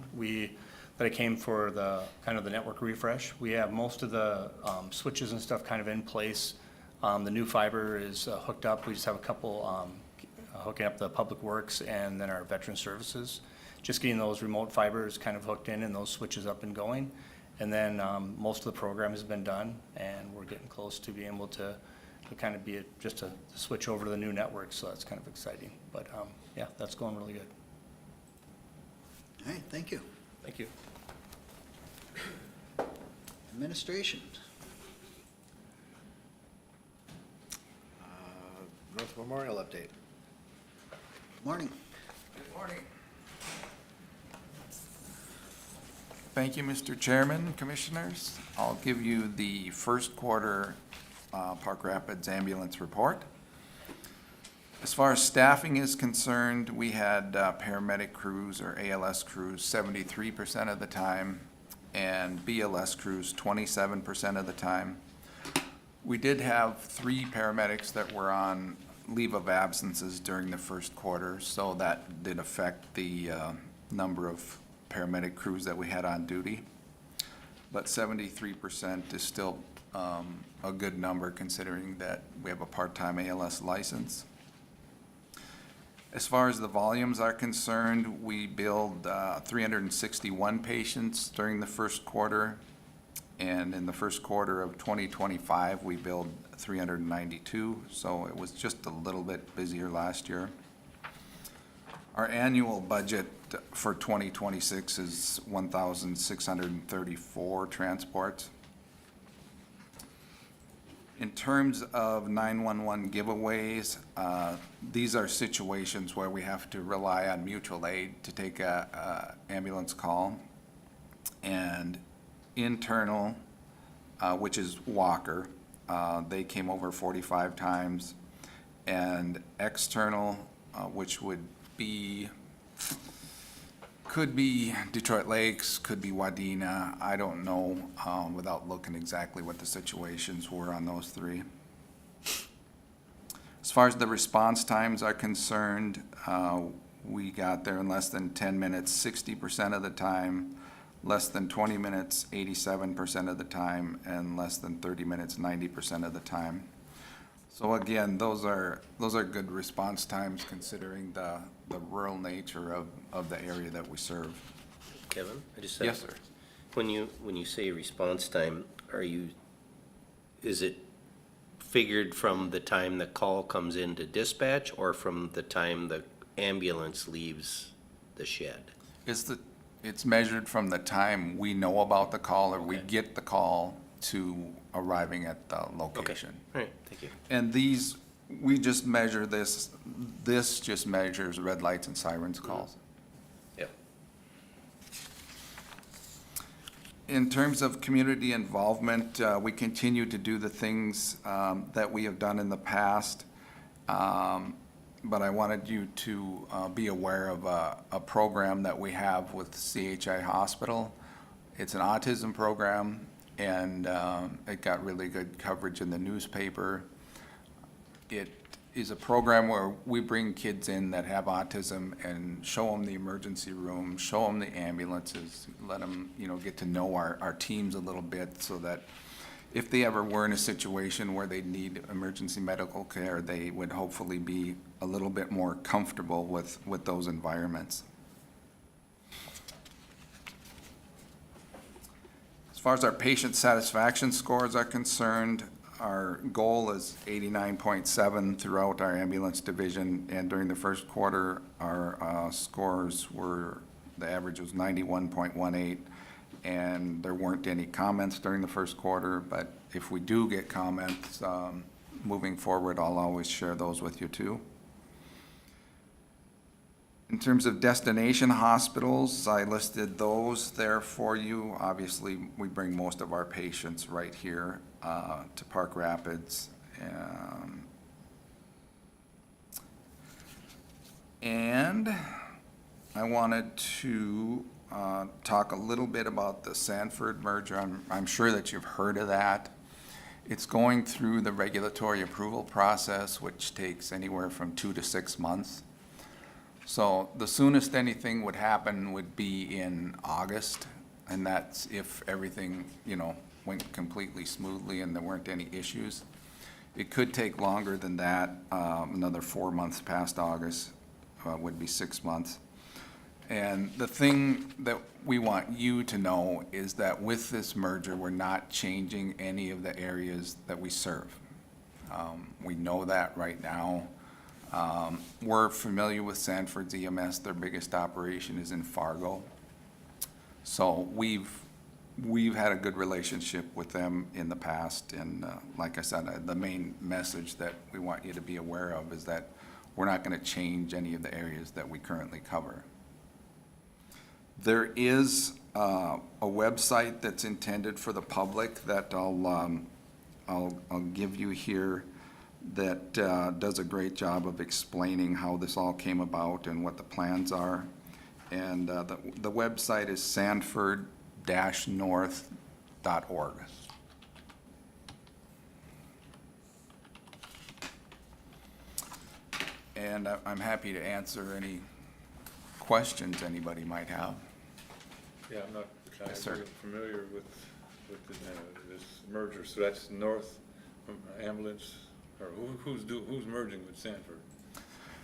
That I came for the, kind of the network refresh. We have most of the switches and stuff kind of in place. The new fiber is hooked up. We just have a couple hooking up the Public Works and then our Veteran Services. Just getting those remote fibers kind of hooked in and those switches up and going. And then most of the program has been done, and we're getting close to being able to kind of be just to switch over to the new network, so that's kind of exciting. But yeah, that's going really good. All right, thank you. Thank you. Administration. North Memorial update. Morning. Good morning. Thank you, Mr. Chairman, Commissioners. I'll give you the first quarter Park Rapids ambulance report. As far as staffing is concerned, we had paramedic crews or ALS crews 73% of the time, and BLS crews 27% of the time. We did have 3 paramedics that were on leave of absences during the first quarter, so that did affect the number of paramedic crews that we had on duty. But 73% is still a good number, considering that we have a part-time ALS license. As far as the volumes are concerned, we billed 361 patients during the first quarter, and in the first quarter of 2025, we billed 392, so it was just a little bit busier last year. Our annual budget for 2026 is 1,634 transports. In terms of 911 giveaways, these are situations where we have to rely on mutual aid to take a ambulance call. And internal, which is Walker, they came over 45 times. And external, which would be, could be Detroit Lakes, could be Wadena, I don't know, without looking exactly what the situations were on those 3. As far as the response times are concerned, we got there in less than 10 minutes 60% of the time, less than 20 minutes 87% of the time, and less than 30 minutes 90% of the time. So again, those are good response times, considering the rural nature of the area that we serve. Kevin, I just have. Yes, sir. When you say response time, is it figured from the time the call comes into dispatch or from the time the ambulance leaves the shed? It's measured from the time we know about the call or we get the call to arriving at the location. All right, thank you. And these, we just measure this just measures red lights and sirens calls. Yep. In terms of community involvement, we continue to do the things that we have done in the past. But I wanted you to be aware of a program that we have with CHI Hospital. It's an autism program, and it got really good coverage in the newspaper. It is a program where we bring kids in that have autism and show them the emergency room, show them the ambulances, let them, get to know our teams a little bit so that if they ever were in a situation where they need emergency medical care, they would hopefully be a little bit more comfortable with those environments. As far as our patient satisfaction scores are concerned, our goal is 89.7 throughout our ambulance division, and during the first quarter, our scores were, the average was 91.18. And there weren't any comments during the first quarter, but if we do get comments, moving forward, I'll always share those with you too. In terms of destination hospitals, I listed those there for you. Obviously, we bring most of our patients right here to Park Rapids. And I wanted to talk a little bit about the Sanford merger. I'm sure that you've heard of that. It's going through the regulatory approval process, which takes anywhere from 2 to 6 months. So the soonest anything would happen would be in August, and that's if everything, went completely smoothly and there weren't any issues. It could take longer than that, another 4 months past August would be 6 months. And the thing that we want you to know is that with this merger, we're not changing any of the areas that we serve. We know that right now. We're familiar with Sanford's EMS. Their biggest operation is in Fargo. So we've had a good relationship with them in the past. And like I said, the main message that we want you to be aware of is that we're not going to change any of the areas that we currently cover. There is a website that's intended for the public that I'll give you here that does a great job of explaining how this all came about and what the plans are. And the website is sanford-north.org. And I'm happy to answer any questions anybody might have. Yeah, I'm not Yes, sir. familiar with this merger, so that's North Ambulance, or who's merging with Sanford?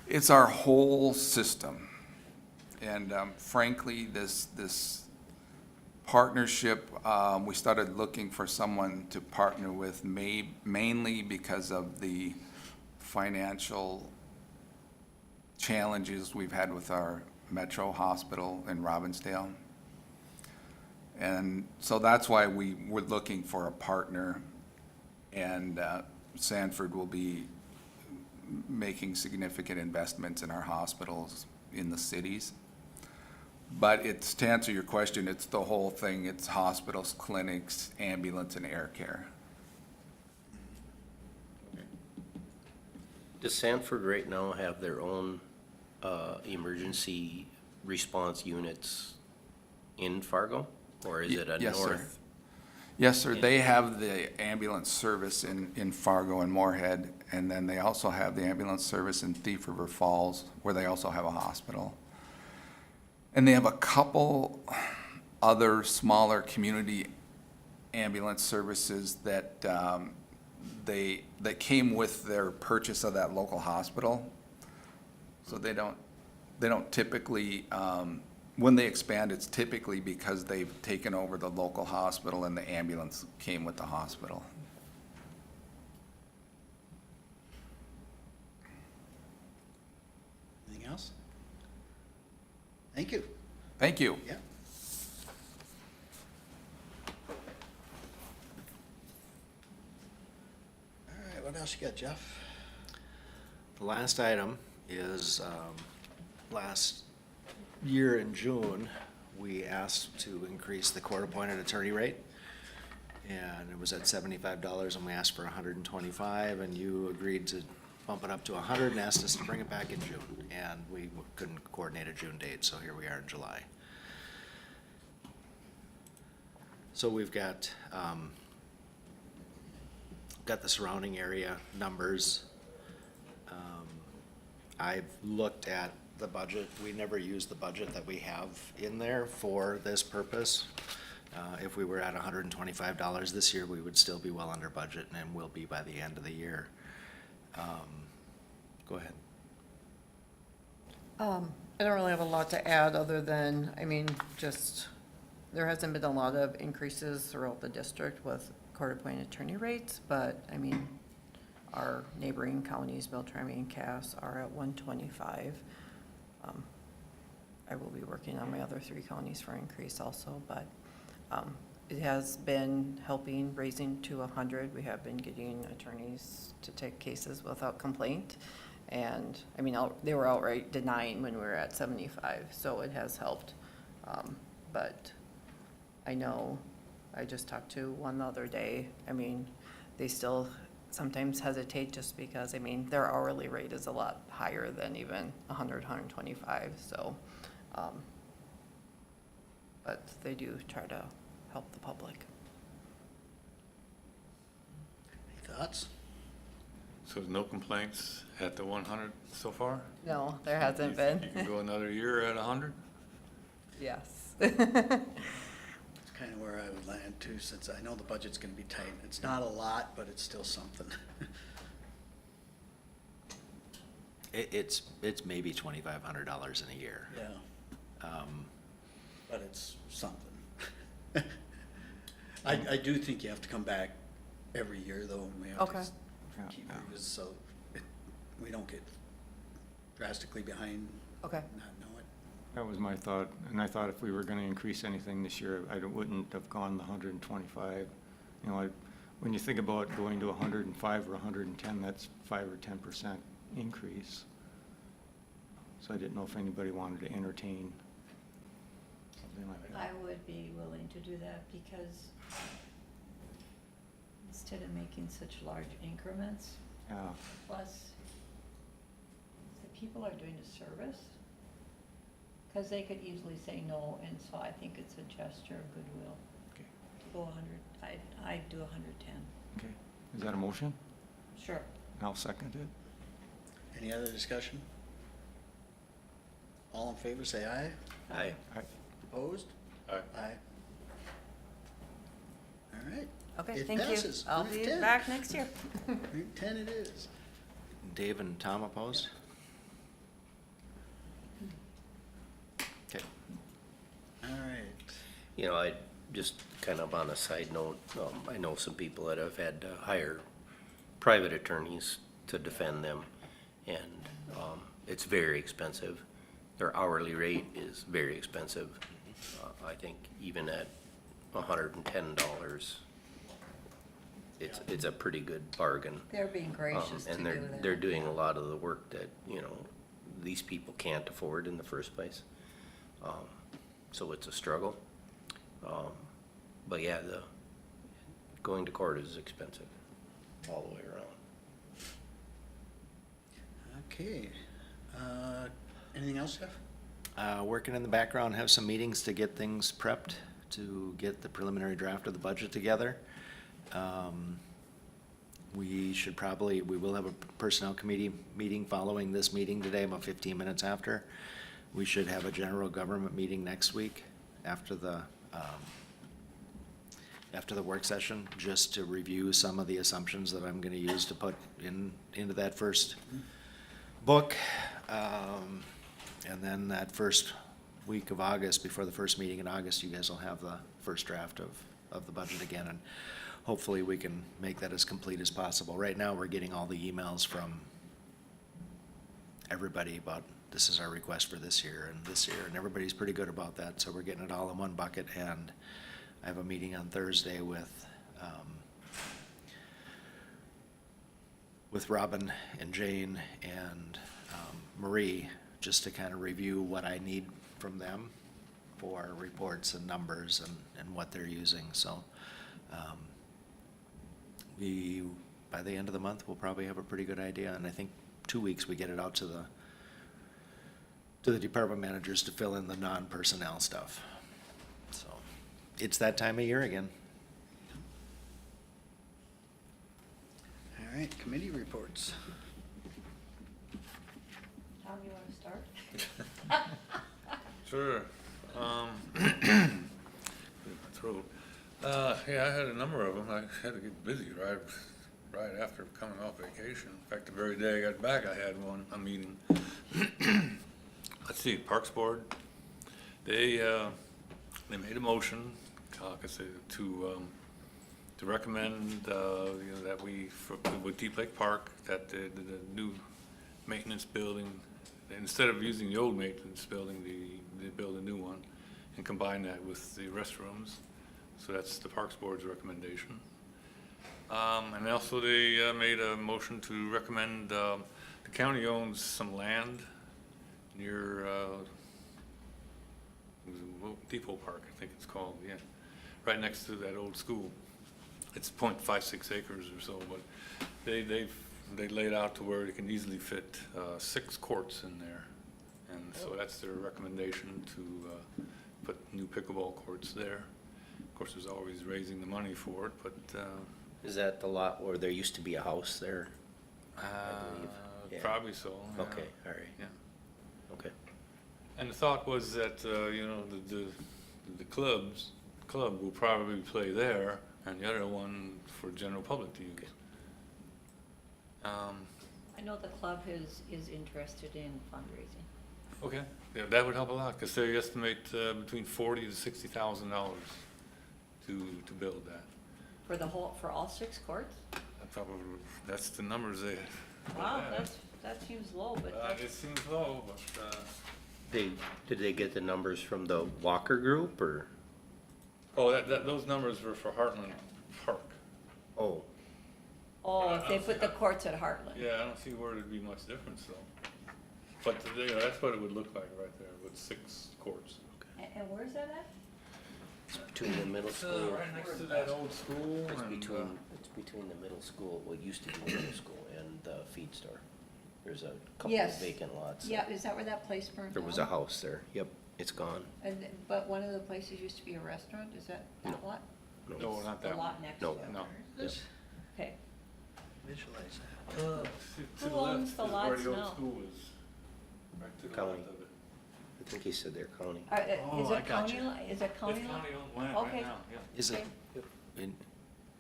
It's our whole system. And frankly, this partnership, we started looking for someone to partner with mainly because of the financial challenges we've had with our Metro Hospital in Robbinsdale. And so that's why we were looking for a partner, and Sanford will be making significant investments in our hospitals in the cities. But it's, to answer your question, it's the whole thing. It's hospitals, clinics, ambulance, and air care. Does Sanford right now have their own emergency response units in Fargo? Or is it a Yes, north? sir. Yes, sir. They have the ambulance service in Fargo and Moorhead, and then they also have the ambulance service in Thief River Falls, where they also have a hospital. And they have a couple other smaller community ambulance services that that came with their purchase of that local hospital. So they don't typically, when they expand, it's typically because they've taken over the local hospital and the ambulance came with the hospital. else? Thank you. Thank you. Yeah. All right, what else you got, Jeff? The last item is, last year in June, we asked to increase the court-appointed attorney rate. And it was at $75, and we asked for $125, and you agreed to bump it up to $100 and asked us to bring it back in June. And we couldn't coordinate a June date, so here we are in July. So we've got the surrounding area numbers. I've looked at the budget. We never use the budget that we have in there for this purpose. If we were at $125 this year, we would still be well under budget and will be by the end of the year. Go ahead. I don't really have a lot to add other than, I mean, just, there hasn't been a lot of increases throughout the district with court-appointed attorney rates, but, I mean, our neighboring counties, Beltrami and Cass, are at 125. I will be working on my other 3 counties for increase also, but it has been helping raising to 100. We have been getting attorneys to take cases without complaint. And, I mean, they were outright denying when we were at 75, so it has helped. But I know, I just talked to one the other day, I mean, they still sometimes hesitate just because, I mean, their hourly rate is a lot higher than even 100, 125, so. But they do try to help the public. Any thoughts? So there's no complaints at the 100 so far? No, there hasn't You been. think you can go another year at 100? Yes. It's kind of where I would land too, since I know the budget's gonna be tight. It's not a lot, but it's still something. It's maybe $2,500 in a year. Yeah, but it's something. I do think you have to come back every year though, and we have Okay. to keep it, so we don't get drastically behind, Okay. not know it. That was my thought, and I thought if we were gonna increase anything this year, I wouldn't have gone the 125. You know, when you think about going to 105 or 110, that's 5 or 10% increase. So I didn't know if anybody wanted to entertain something like that. I would be willing to do that because instead of making such large increments, Yeah, plus the people are doing a service, because they could easily say no, and so I think it's a gesture of goodwill okay, to go 100. I'd do 110. okay. Is that a motion? Sure. I'll second it. Any other discussion? All in favor, say aye. Aye. Opposed? Aye. Aye. All right. Okay, It thank you. passes. I'll Route be 10. back next year. Route 10 it is. Dave and Tom opposed? Okay. All right. You know, I just kind of on a side note, I know some people that have had to hire private attorneys to defend them, and it's very expensive. Their hourly rate is very expensive. I think even at $110, it's a pretty good bargain. They're being gracious to do And that. they're doing a lot of the work that, you know, these people can't afford in the first place. So it's a struggle. But yeah, going to court is expensive all the way around. Okay. Anything else, Jeff? Working in the background, have some meetings to get things prepped, to get the preliminary draft of the budget together. We will have a personnel committee meeting following this meeting today, about 15 minutes after. We should have a general government meeting next week after the work session, just to review some of the assumptions that I'm gonna use to put into that first book. And then that first week of August, before the first meeting in August, you guys will have the first draft of the budget again, and hopefully we can make that as complete as possible. Right now, we're getting all the emails from everybody about, this is our request for this year and this year, and everybody's pretty good about that, so we're getting it all in one bucket. And I have a meeting on Thursday with Robin and Jane and Marie, just to kind of review what I need from them for reports and numbers and what they're using. So by the end of the month, we'll probably have a pretty good idea, and I think 2 weeks we get it out to the department managers to fill in the non-personnel stuff. So it's that time of year again. All right, committee reports. Tom, you want to start? Sure. Throat. Yeah, I had a number of them. I had to get busy right after coming off vacation. In fact, the very day I got back, I had a meeting. Let's see, Parks Board, they made a motion, like I said, to recommend, that with Deep Lake Park, that the new maintenance building, instead of using the old maintenance building, they build a new one and combine that with the restrooms. So that's the Parks Board's recommendation. And also they made a motion to recommend, the county owns some land near Depot Park, I think it's called, yeah, right next to that old school. It's 0.56 acres or so, but they laid out to where it can easily fit 6 courts in there. And so that's their recommendation to put new pickleball courts there. Of course, there's always raising the money for it, but Is that the lot where there used to be a house there? I believe. Yeah. probably so. Yeah. Okay, all right. Yeah. Okay. And the thought was that, the club will probably play there, and the other one for general public to use. I know the club is interested in fundraising. Okay, yeah, that would help a lot, because they estimate between $40,000 to $60,000 to build that. For all 6 courts? That's the numbers they. Wow, that seems low, but that's. It seems low, but, Did they get the numbers from the Walker Group, or? oh, those numbers were for Heartland Park. Oh, Oh, if they put the courts at Heartland. Yeah, I don't see where there'd be much difference though. But, that's what it would look like right there, with 6 courts. And where's that at? it's between the middle school. Right next to that old school It's and, between the middle school, what used to be the middle school, and the feed store. There's a couple of Yes. vacant lots. Yeah, is that where that place burned There was a down? house there. Yep, it's gone. But one of the places used to be a restaurant, is that lot? no, not The that one. lot next to No. it? No. Yep. Okay. Visualize that. To Who the owns left the is where lots the old now? school is. Right to the County. left of it. I think he said they're county. Oh, Is I it gotcha. county, is it county? It's lot? county-owned land Okay. right now, yeah. Is it in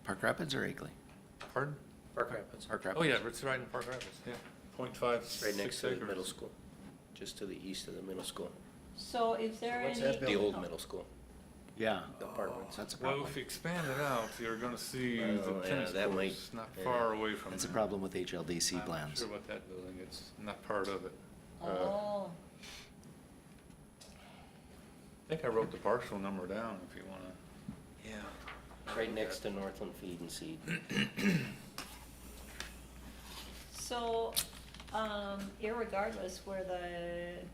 Park Rapids or Akeley? Pardon? Park Rapids. Park Rapids. Oh, yeah, it's right in Park Rapids, yeah. 0.56 Right next to the middle acres. school, just to the east of the middle school. So is there what's any? that The old middle school. Yeah. The apartments. That's a Well, problem. if you expand it out, you're gonna see Well, the yeah, tennis that courts might- not yeah. far away from That's a there. problem with HLDC I'm not plans. sure about that building, it's not part of it. Oh, I think I wrote the parcel number down if you wanna. Yeah. Right next to Northland Feed and Seed. so, irregardless where the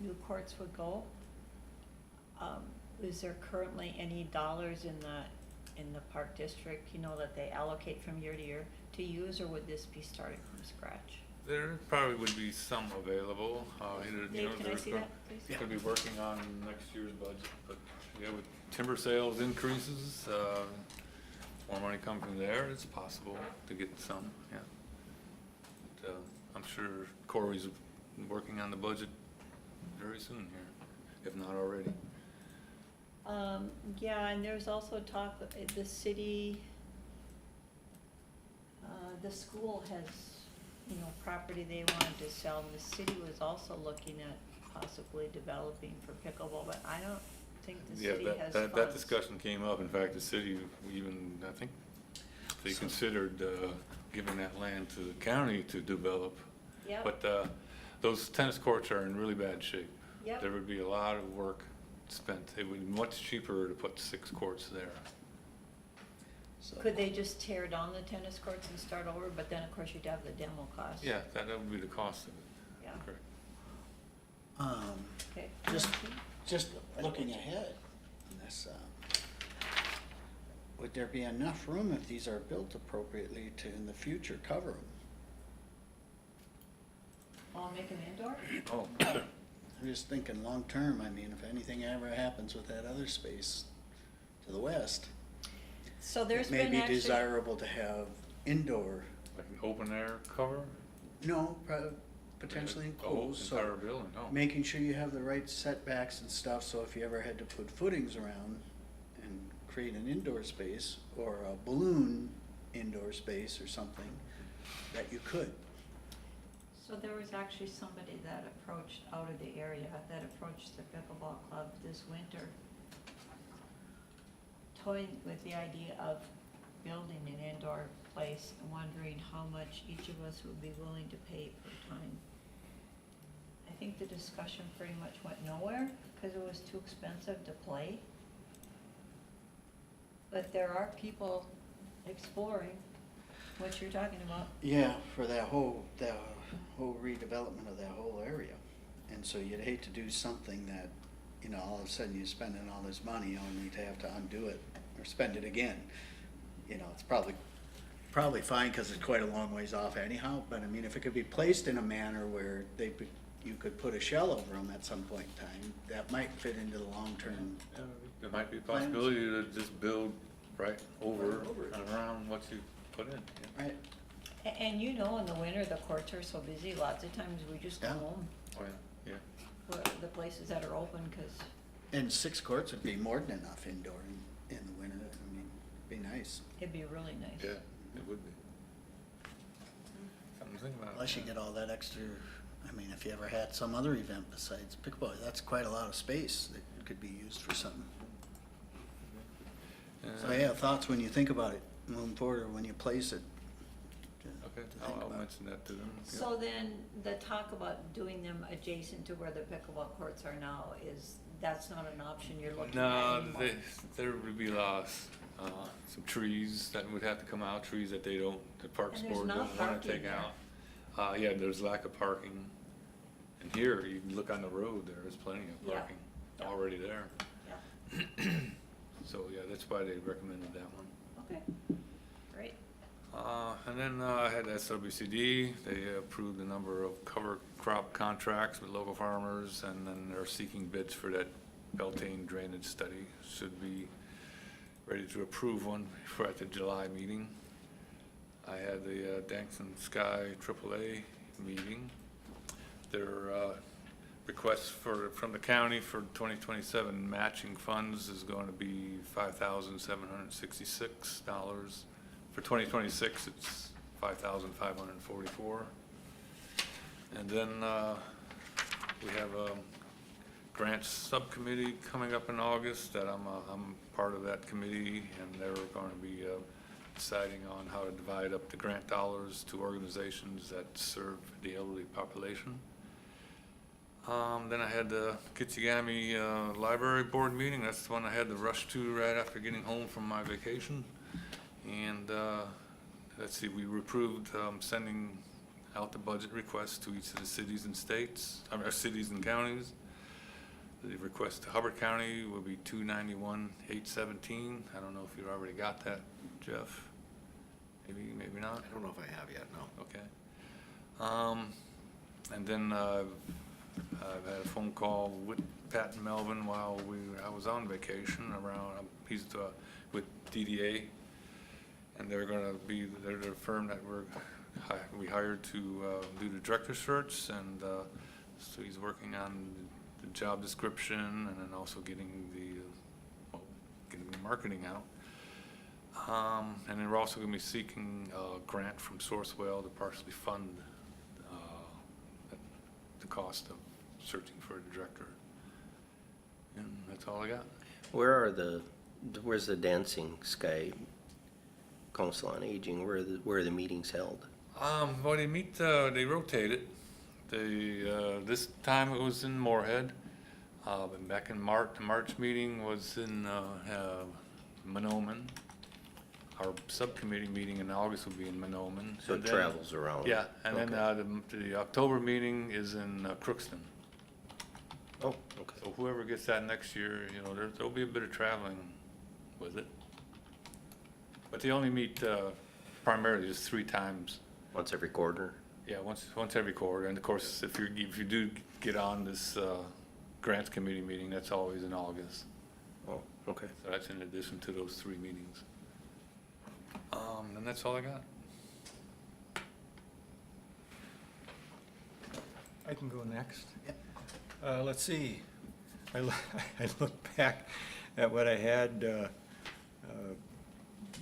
new courts would go, is there currently any dollars in the park district, that they allocate from year to year to use, or would this be starting from scratch? There probably would be some available, Dave, can I see that, please? Could be working on next year's budget, but, yeah, with timber sales increases, more money coming from there, it's possible to get some, yeah. But, I'm sure Corey's working on the budget very soon here, if not already. Yeah, and there's also talk that the city, the school has, property they wanted to sell, and the city was also looking at possibly developing for pickleball, but I don't think the Yeah, city has that funds. discussion came up. In fact, the city even, I think, they considered giving that land to the county to develop. Yep. But, those tennis courts are in really bad shape. Yep. There would be a lot of work spent. It would be much cheaper to put 6 courts there. So, Could they just tear down the tennis courts and start over, but then of course you'd have the demo cost? yeah, that would be the cost of it. Yeah, Correct. okay. Just looking ahead, in this, would there be enough room if these are built appropriately to, in the future, cover them? I'll make them indoor? Oh, I'm just thinking long-term, I mean, if anything ever happens with that other space to the west, So there's it may been be actually, desirable to have indoor, like an open air cover? no, potentially The whole enclosed, so entire building, no. making sure you have the right setbacks and stuff, so if you ever had to put footings around and create an indoor space, or a balloon indoor space or something, that you could. so there was actually somebody that approached out of the area, that approached the pickleball club this winter, toying with the idea of building an indoor place and wondering how much each of us would be willing to pay per time. I think the discussion pretty much went nowhere because it was too expensive to play. But there are people exploring what you're talking about. Yeah, for that whole redevelopment of that whole area. And so you'd hate to do something that, you know, all of a sudden you're spending all this money only to have to undo it or spend it again. You know, it's probably fine because it's quite a long ways off anyhow, but I mean, if it could be placed in a manner where you could put a shell over them at some point in time, that might fit into the long-term. Yeah, there might be a possibility to just build right over and around what you put in. Yeah. Right. And you know, in the winter, the courts are so busy, lots of times we just go Yeah. home, Oh, yeah, yeah. the places that are open, because And 6 courts would be more than enough indoor in the winter. I mean, it'd be nice. it'd be really nice. Yeah, it would be. Something to think about. Unless you get all that extra, I mean, if you ever had some other event besides pickleball, that's quite a lot of space that could be used for something. So yeah, thoughts when you think about it moving forward or when you place it. Okay, to think I'll about. mention that to them. Yeah. So then, the talk about doing them adjacent to where the pickleball courts are now that's not an option you're looking at No, anymore? there would be lots, some trees that would have to come out, trees that the Parks And there's Board not don't wanna parking take there. out. Yeah, there's lack of parking. And here, you can look on the road, there is plenty of Yeah. parking already there. Yeah, So, yeah, that's why they recommended that one. okay, great. And then I had SWCD, they approved a number of cover crop contracts with local farmers, and then they're seeking bids for that Beltane drainage study. Should be ready to approve one at the July meeting. I had the Danson Sky AAA meeting. Their request from the county for 2027 matching funds is going to be $5,766. For 2026, it's $5,544. And then we have a grants subcommittee coming up in August that I'm part of that committee, and they're going to be deciding on how to divide up the grant dollars to organizations that serve the elderly population. Then I had the Kitchigami Library Board meeting. That's the one I had to rush to right after getting home from my vacation. And let's see, we approved sending out the budget request to each of the cities and states, cities and counties. The request to Hubbard County will be $291,817. I don't know if you already got that, Jeff. Maybe, maybe not. I don't know if I have yet, no. Okay. And then I've had a phone call with Pat and Melvin while I was on vacation around, he's with DDA. And they're gonna be, they're the firm that we hired to do the director search, and so he's working on the job description and then also getting the marketing out. And then we're also gonna be seeking a grant from Sourcewell to partially fund the cost of searching for a director. And that's all I got. Where's the Dancing Sky Council on Aging? Where are the meetings held? Well, they meet, they rotate it. This time it was in Moorhead. And back in March, the March meeting was in, Monoman. Our subcommittee meeting in August will be in Monoman. So And it then- travels around. Yeah, and then, Okay. the October meeting is in Crookston. Oh, okay. So whoever gets that next year, you know, there'll be a bit of traveling with it. But they only meet, primarily just 3 times. Once every quarter? Yeah, once every quarter, and of course, if you do get on this, grants committee meeting, that's always in August. Oh, okay. So that's in addition to those 3 meetings. And that's all I got. I can go next. Let's see. I look back at what I had.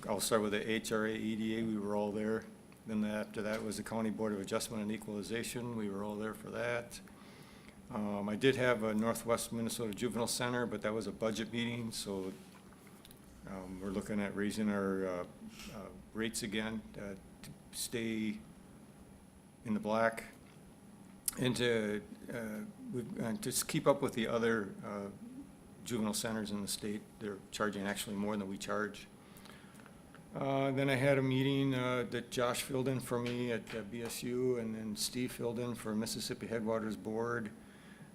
I'll start with the HRA EDA. We were all there. Then after that was the County Board of Adjustment and Equalization. We were all there for that. I did have a Northwest Minnesota Juvenile Center, but that was a budget meeting, so we're looking at raising our rates again to stay in the black. And to just keep up with the other juvenile centers in the state. They're charging actually more than we charge. Then I had a meeting that Josh filled in for me at BSU, and then Steve filled in for Mississippi Headwaters Board.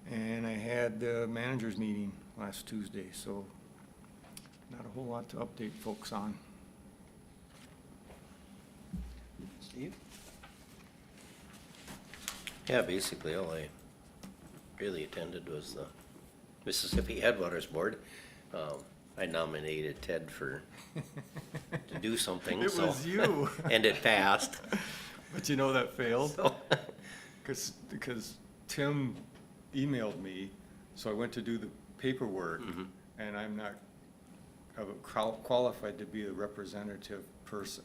And I had the managers meeting last Tuesday, so not a whole lot to update folks on. Steve? Yeah, basically all I really attended was the Mississippi Headwaters Board. I nominated Ted to do something. It was you. And it passed. But you know that failed? So- Because Tim emailed me, so I went to do the paperwork, and I'm not qualified to be a representative person,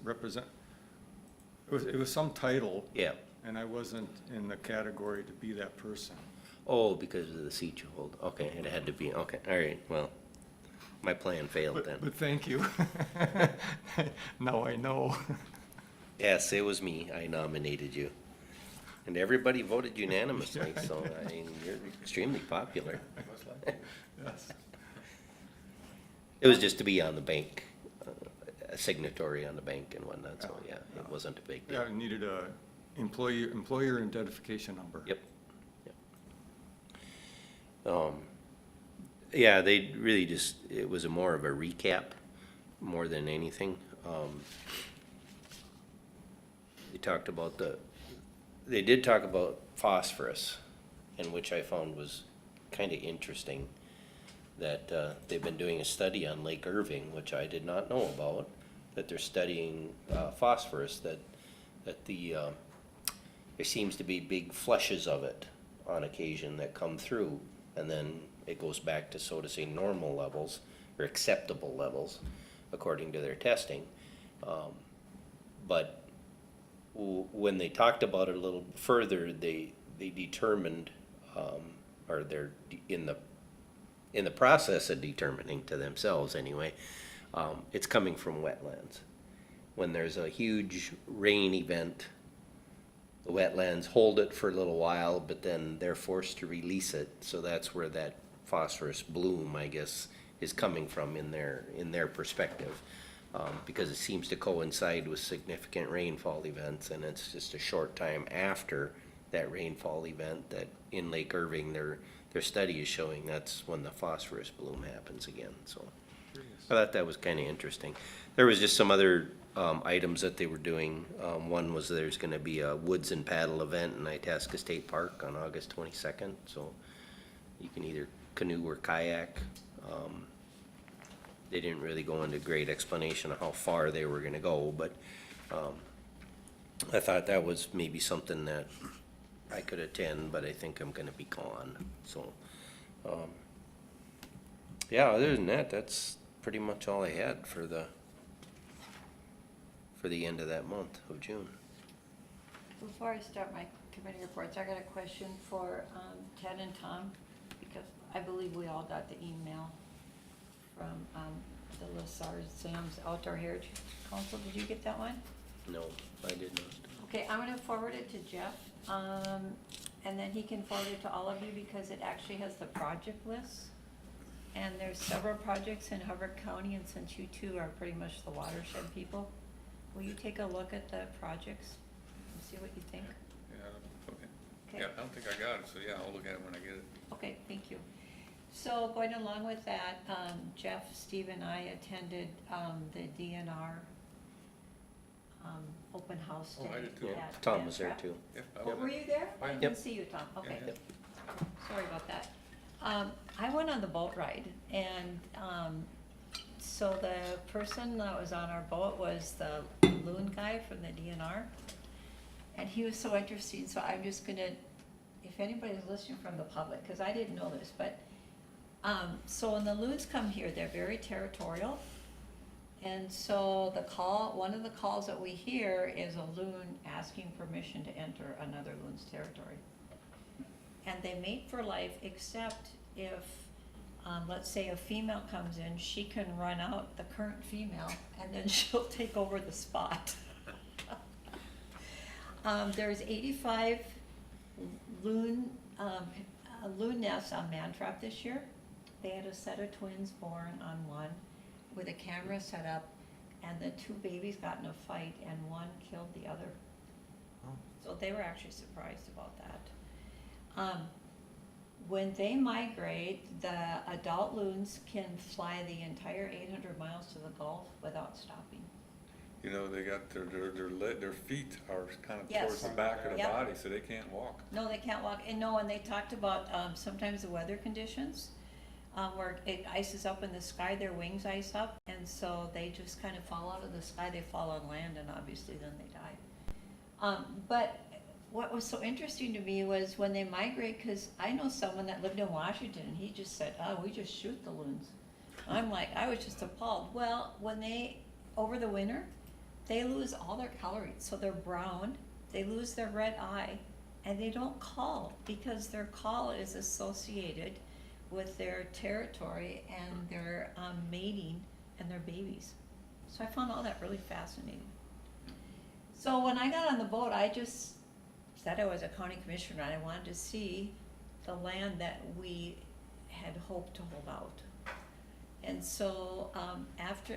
it was some title. Yeah. And I wasn't in the category to be that person. Oh, because of the seat you hold. Okay, it had to be, okay, all right, well, my plan failed then. But thank you. Now I know. Yes, it was me. I nominated you. And everybody voted unanimously, so I mean, you're extremely popular. Yes. It was just to be on the bank, a signatory on the bank and whatnot, so yeah, it wasn't a big Yeah, deal. I needed a employer identification number. Yep. Yeah, they really just, it was more of a recap more than anything. They did talk about phosphorus, and which I found was kind of interesting, that they've been doing a study on Lake Irving, which I did not know about, that they're studying phosphorus, that there seems to be big flushes of it on occasion that come through, and then it goes back to, so to say, normal levels, or acceptable levels, according to their testing. But when they talked about it a little further, they determined, or they're in the process of determining to themselves anyway, it's coming from wetlands. When there's a huge rain event, the wetlands hold it for a little while, but then they're forced to release it. So that's where that phosphorus bloom, I guess, is coming from in their perspective. Because it seems to coincide with significant rainfall events, and it's just a short time after that rainfall event that in Lake Irving, their study is showing that's when the phosphorus bloom happens again. So I thought that was kind of interesting. There was just some other items that they were doing. One was there's going to be a woods and paddle event in Itasca State Park on August 22nd. So you can either canoe or kayak. They didn't really go into great explanation of how far they were going to go, but I thought that was maybe something that I could attend, but I think I'm going to be gone. So, yeah, other than that, that's pretty much all I had for the end of that month of June. Before I start my committee reports, I got a question for Ted and Tom, because I believe we all got the email from the Sam's Outdoor Heritage Council. Did you get that one? No, I did not. Okay, I'm gonna forward it to Jeff, and then he can forward it to all of you because it actually has the project list. And there's several projects in Hubbard County, and since you two are pretty much the watershed people, will you take a look at the projects and see what you think? Yeah, okay. Okay. Yeah, I don't think I got it, so yeah, I'll look at it when I get it. Okay, thank you. So going along with that, Jeff, Steve, and I attended the DNR open house Oh, I day. did too. at Tom was there Mantrap. too. Yeah, I Oh, was were there. you there? I Yep. didn't see you, Tom, okay. Yeah. Sorry about that. I went on the boat ride, and so the person that was on our boat was the loon guy from the DNR, and he was so interesting, so I'm just gonna, if anybody's listening from the public, because I didn't know this, but, so when the loons come here, they're very territorial, and so one of the calls that we hear is a loon asking permission to enter another loon's territory. And they mate for life, except if, let's say a female comes in, she can run out the current female, and then she'll take over the spot. There's 85 loon nests on Mantrap this year. They had a set of twins born on one with a camera set up, and the two babies got in a fight, and one killed the other. So they were actually surprised about that. When they migrate, the adult loons can fly the entire 800 miles to the Gulf without stopping. You know, they got their feet are kind of Yes. towards the back of the Yep. body, so they can't walk. No, they can't walk, and no, and they talked about, sometimes the weather conditions, where it ices up in the sky, their wings ice up, and so they just kind of fall out of the sky, they fall on land, and obviously then they die. But what was so interesting to me was when they migrate, because I know someone that lived in Washington, and he just said, oh, we just shoot the loons. I'm like, I was just appalled. Well, when over the winter, they lose all their coloring, so they're brown, they lose their red eye, and they don't call, because their call is associated with their territory and their mating and their babies. So I found all that really fascinating. So when I got on the boat, I just said I was a county commissioner, and I wanted to see the land that we had hoped to hold out. And so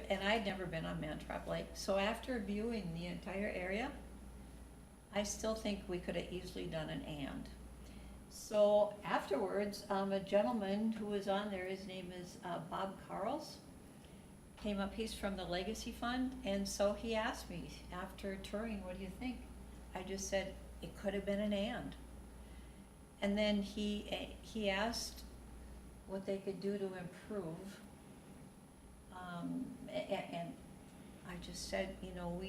and I'd never been on Mantrap Lake, so after viewing the entire area, I still think we could have easily done an and. So afterwards, a gentleman who was on there, his name is Bob Carls, came up, he's from the Legacy Fund, and so he asked me after touring, what do you think? I just said, it could have been an and. And then he asked what they could do to improve. And I just said, you know,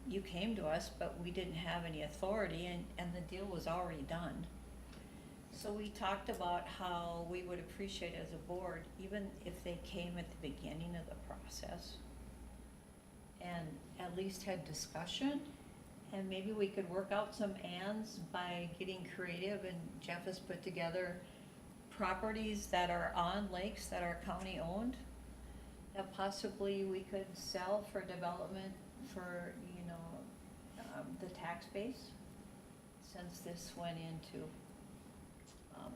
you came to us, but we didn't have any authority, and the deal was already done. So we talked about how we would appreciate as a board, even if they came at the beginning of the process, and at least had discussion, and maybe we could work out some ands by getting creative, and Jeff has put together properties that are on lakes that are county owned, that possibly we could sell for development for, you know, the tax base, since this went into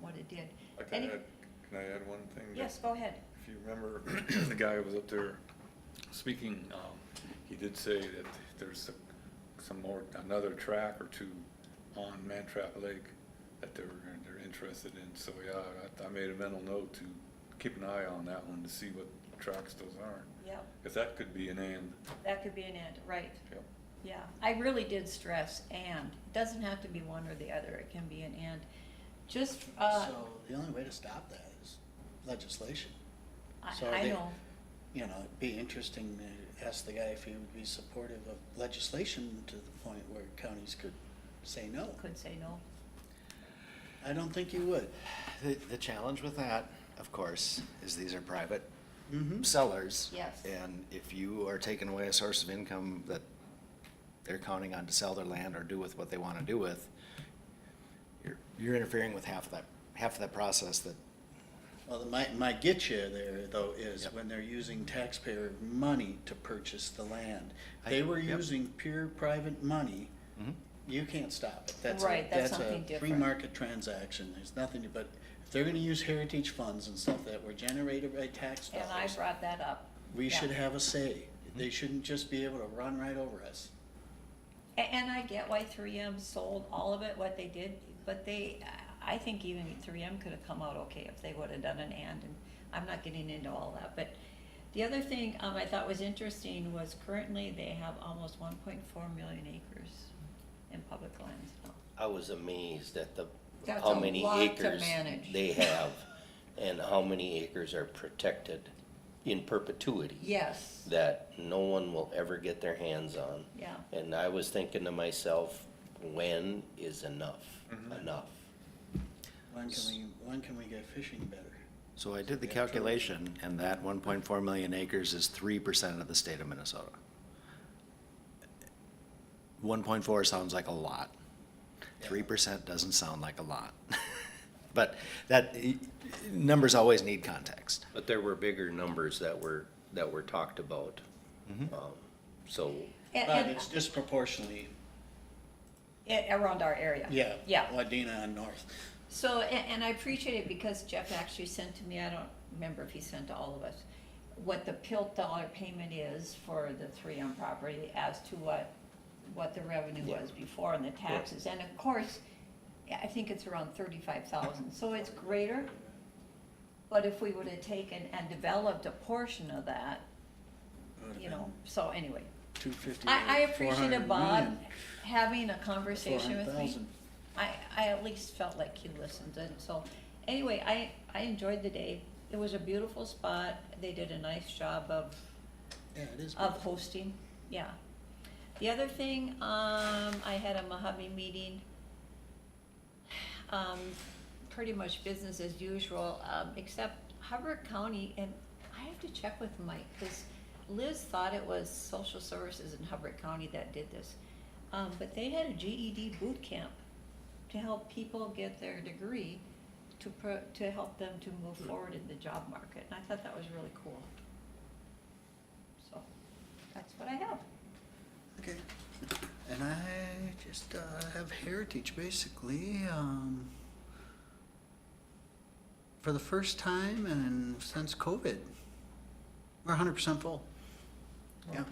what it did. Can I add one thing? Yes, go ahead. If you remember, the guy who was up there speaking, he did say that there's another track or two on Mantrap Lake that they're interested in. So yeah, I made a mental note to keep an eye on that one to see what tracks those are. Yep. Because that could be an and. That could be an and, right. Yep. Yeah, I really did stress and. It doesn't have to be one or the other, it can be an and. Just, So the only way to stop that is legislation. So I know. You know, it'd be interesting to ask the guy if he would be supportive of legislation to the point where counties could say no. Could say no. I don't think you would. The challenge with that, of course, is these are private Mm-hmm. sellers. Yes. And if you are taking away a source of income that they're counting on to sell their land or do with what they want to do with, you're interfering with half of that process that. Well, my get you there, though, is Yep. when they're using taxpayer money to purchase the land. They were Yep. using pure private money Mhm. You can't stop it. That's Right, that's a something free different. market transaction. There's nothing to, but if they're gonna use heritage funds and stuff that were generated by tax And I dollars, brought that up. we Yeah. should have a say. They shouldn't just be able to run right over us. And I get why 3M sold all of it, what they did, but I think even 3M could have come out okay if they would have done an and I'm not getting into all that. But the other thing I thought was interesting was currently they have almost 1.4 million acres in public lands now. I was amazed at That's how a many lot to acres manage. they have and how many acres are protected in perpetuity. Yes, That no one will ever get their hands on. yeah. And I was thinking to myself, when is enough? Enough. When can we get fishing better? So I did the calculation, and that 1.4 million acres is 3% of the state of Minnesota. 1.4 sounds like a lot. 3% doesn't sound like a lot. But numbers always need context. But there were bigger numbers that were talked about. So, And- But and- it's disproportionately, around our area. yeah. Yeah. Wadena and north. So, and I appreciate it because Jeff actually sent to me, I don't remember if he sent to all of us, what the PILT dollar payment is for the 3M property as to what the revenue was before and the taxes. And of course, I think it's around 35,000, so it's greater. But if we would have taken and developed a portion of that, you know, so anyway. 250. I appreciated 400 Bob million. having a conversation with me. 400,000. I at least felt like he listened, and so, anyway, I enjoyed the day. It was a beautiful spot. They did a nice job of Yeah, it is. hosting, yeah. The other thing, I had a Mojave meeting, pretty much business as usual, except Hubbard County, and I have to check with Mike, because Liz thought it was social services in Hubbard County that did this. But they had a GED boot camp to help people get their degree, to help them to move forward in the job market, and I thought that was really cool. So, that's what I have. Okay. And I just have heritage, basically. For the first time and since COVID, we're 100% full. Yeah.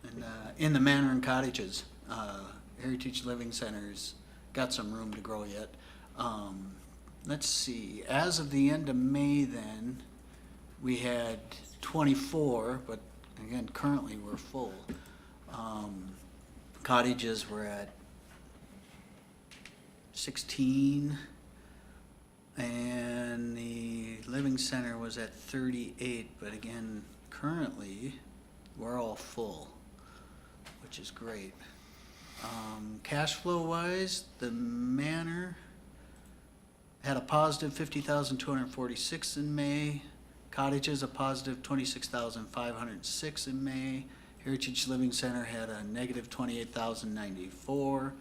And in the manor and cottages, Heritage Living Center's got some room to grow yet. Let's see, as of the end of May then, we had 24, but again, currently we're full. Cottages were at 16, and the Living Center was at 38, but again, currently, we're all full, which is great. Cash flow wise, the manor had a positive 50,246 in May. Cottages a positive 26,506 in May. Heritage Living Center had a negative 28,094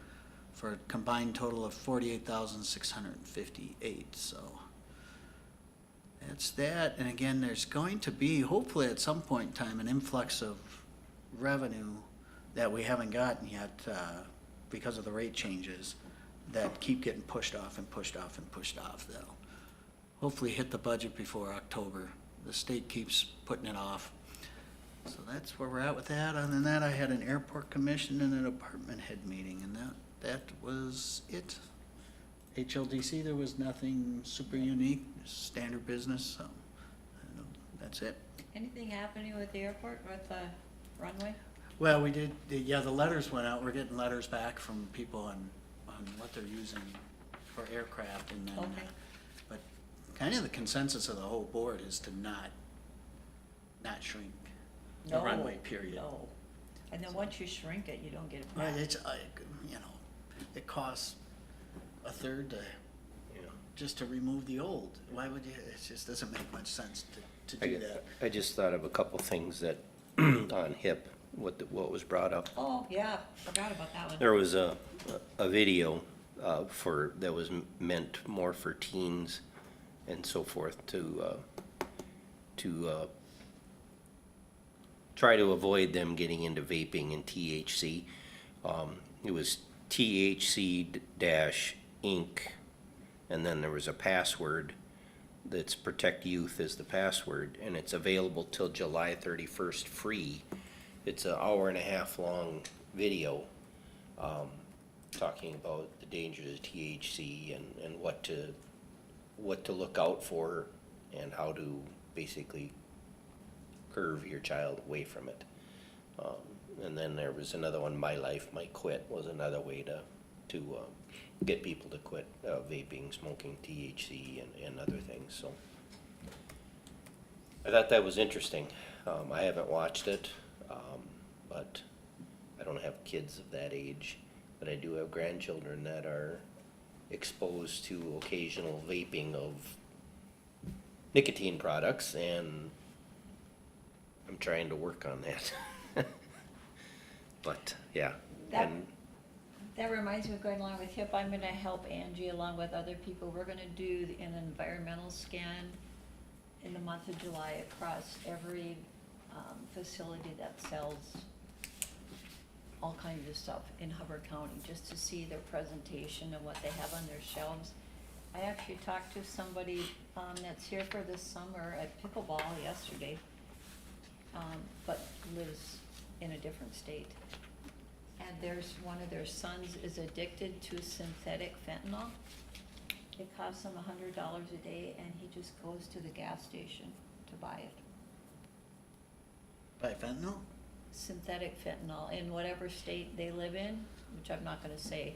for a combined total of 48,658. So that's that. And again, there's going to be, hopefully at some point in time, an influx of revenue that we haven't gotten yet because of the rate changes that keep getting pushed off and pushed off and pushed off. That'll hopefully hit the budget before October. The state keeps putting it off. So that's where we're at with that. Other than that, I had an airport commission and an department head meeting, and that was it. HLDC, there was nothing super unique, standard business, so that's it. Anything happening with the airport, with the runway? Well, we did, yeah, the letters went out. We're getting letters back from people on what they're using for aircraft, and then, Okay. but kind of the consensus of the whole board is to not shrink the No, runway, period. No. And then once you shrink it, you don't get it Well, back. it's like, it costs a third just to remove the old. Why would you, it just doesn't make much sense to do that. I just thought of a couple things that, on HIP, what was brought up. Oh, yeah, forgot about that one. There was a video that was meant more for teens and so forth to try to avoid them getting into vaping and THC. It was THC Inc. And then there was a password that's Protect Youth is the password, and it's available till July 31st free. It's an hour-and-a-half long video talking about the dangers of THC and what to look out for and how to basically curve your child away from it. And then there was another one, My Life Might Quit, was another way to get people to quit vaping, smoking THC, and other things. So I thought that was interesting. I haven't watched it, but I don't have kids of that age. But I do have grandchildren that are exposed to occasional vaping of nicotine products, and I'm trying to work on that. But yeah. That reminds me of going along with HIP. I'm gonna help Angie along with other people. We're gonna do an environmental scan in the month of July across every facility that sells all kinds of stuff in Hubbard County, just to see their presentation and what they have on their shelves. I actually talked to somebody that's here for this summer at pickleball yesterday, but lives in a different state. And there's one of their sons is addicted to synthetic fentanyl. It costs him $100 a day, and he just goes to the gas station to buy it. By fentanyl? Synthetic fentanyl in whatever state they live in, which I'm not gonna say.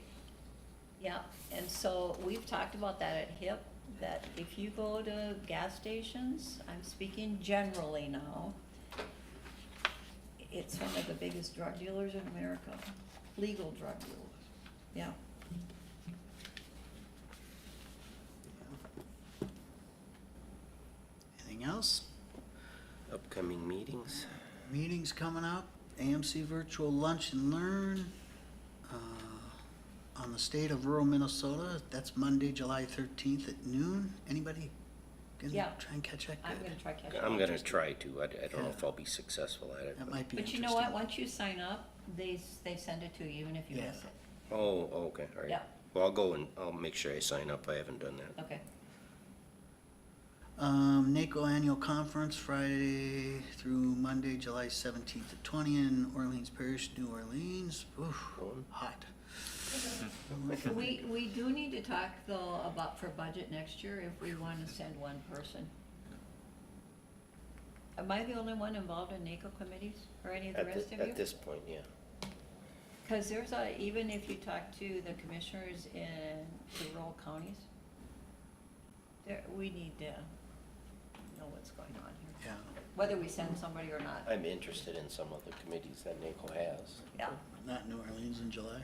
Yeah, and so we've talked about that at HIP, that if you go to gas stations, I'm speaking generally now, it's one of the biggest drug dealers in America, legal drug dealers, yeah. Anything else? Upcoming meetings. Meetings coming up, AMC Virtual Lunch and Learn, on the state of rural Minnesota. That's Monday, July 13th at noon. Anybody gonna Yeah. try and catch that? I'm Good. gonna try catching I'm up. gonna try to. I don't know Yeah. if I'll be successful at it. That might be But you interesting. know what, once you sign up, they send it to you, even if you Yeah. miss it. Oh, okay, all right. Yeah. Well, I'll go and I'll make sure I sign up. I haven't done that. Okay. NACO Annual Conference, Friday through Monday, July 17th to 20th in Orleans Parish, New Orleans. Oof, hot. We do need to talk though about for budget next year if we wanna send one person. Am I the only one involved in NACO committees or any of the rest of you? At this point, yeah. Cause there's even if you talk to the commissioners in the rural counties, we need to know what's going on here, Yeah, whether we send somebody or not. I'm interested in some of the committees that NACO has. Yeah. not New Orleans in July.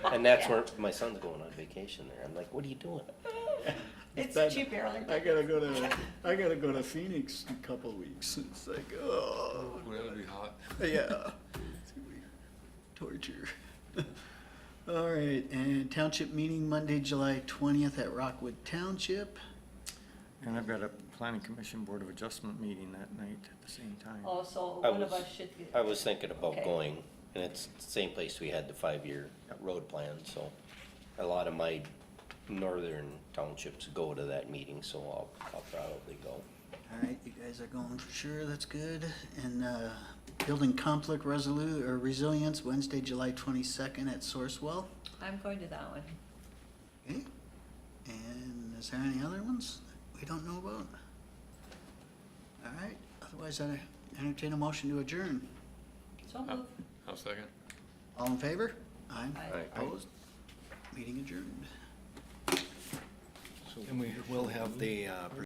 And that's where my son's going on vacation there. I'm like, what are you doing? It's Bad. cheap Arlington. I gotta go to Phoenix in a couple weeks. It's like, oh, Well, it'll be hot. yeah. Torture. All right, and township meeting Monday, July 20th at Rockwood Township. And I've got a planning commission board of adjustment meeting that night at the same time. Oh, so I one of was- us should. I was thinking about Okay. going, and it's the same place we had the 5-year road plan, so a lot of my northern townships go to that meeting, so I'll probably go. All right, you guys are going for sure, that's good. And building conflict resilience, Wednesday, July 22nd at Sourcewell. I'm going to that one. Okay, and is there any other ones that we don't know about? All right, otherwise I entertain a motion to adjourn. So move. I'll second. All in favor? Aye. Aye. Opposed? Meeting adjourned. And we will have the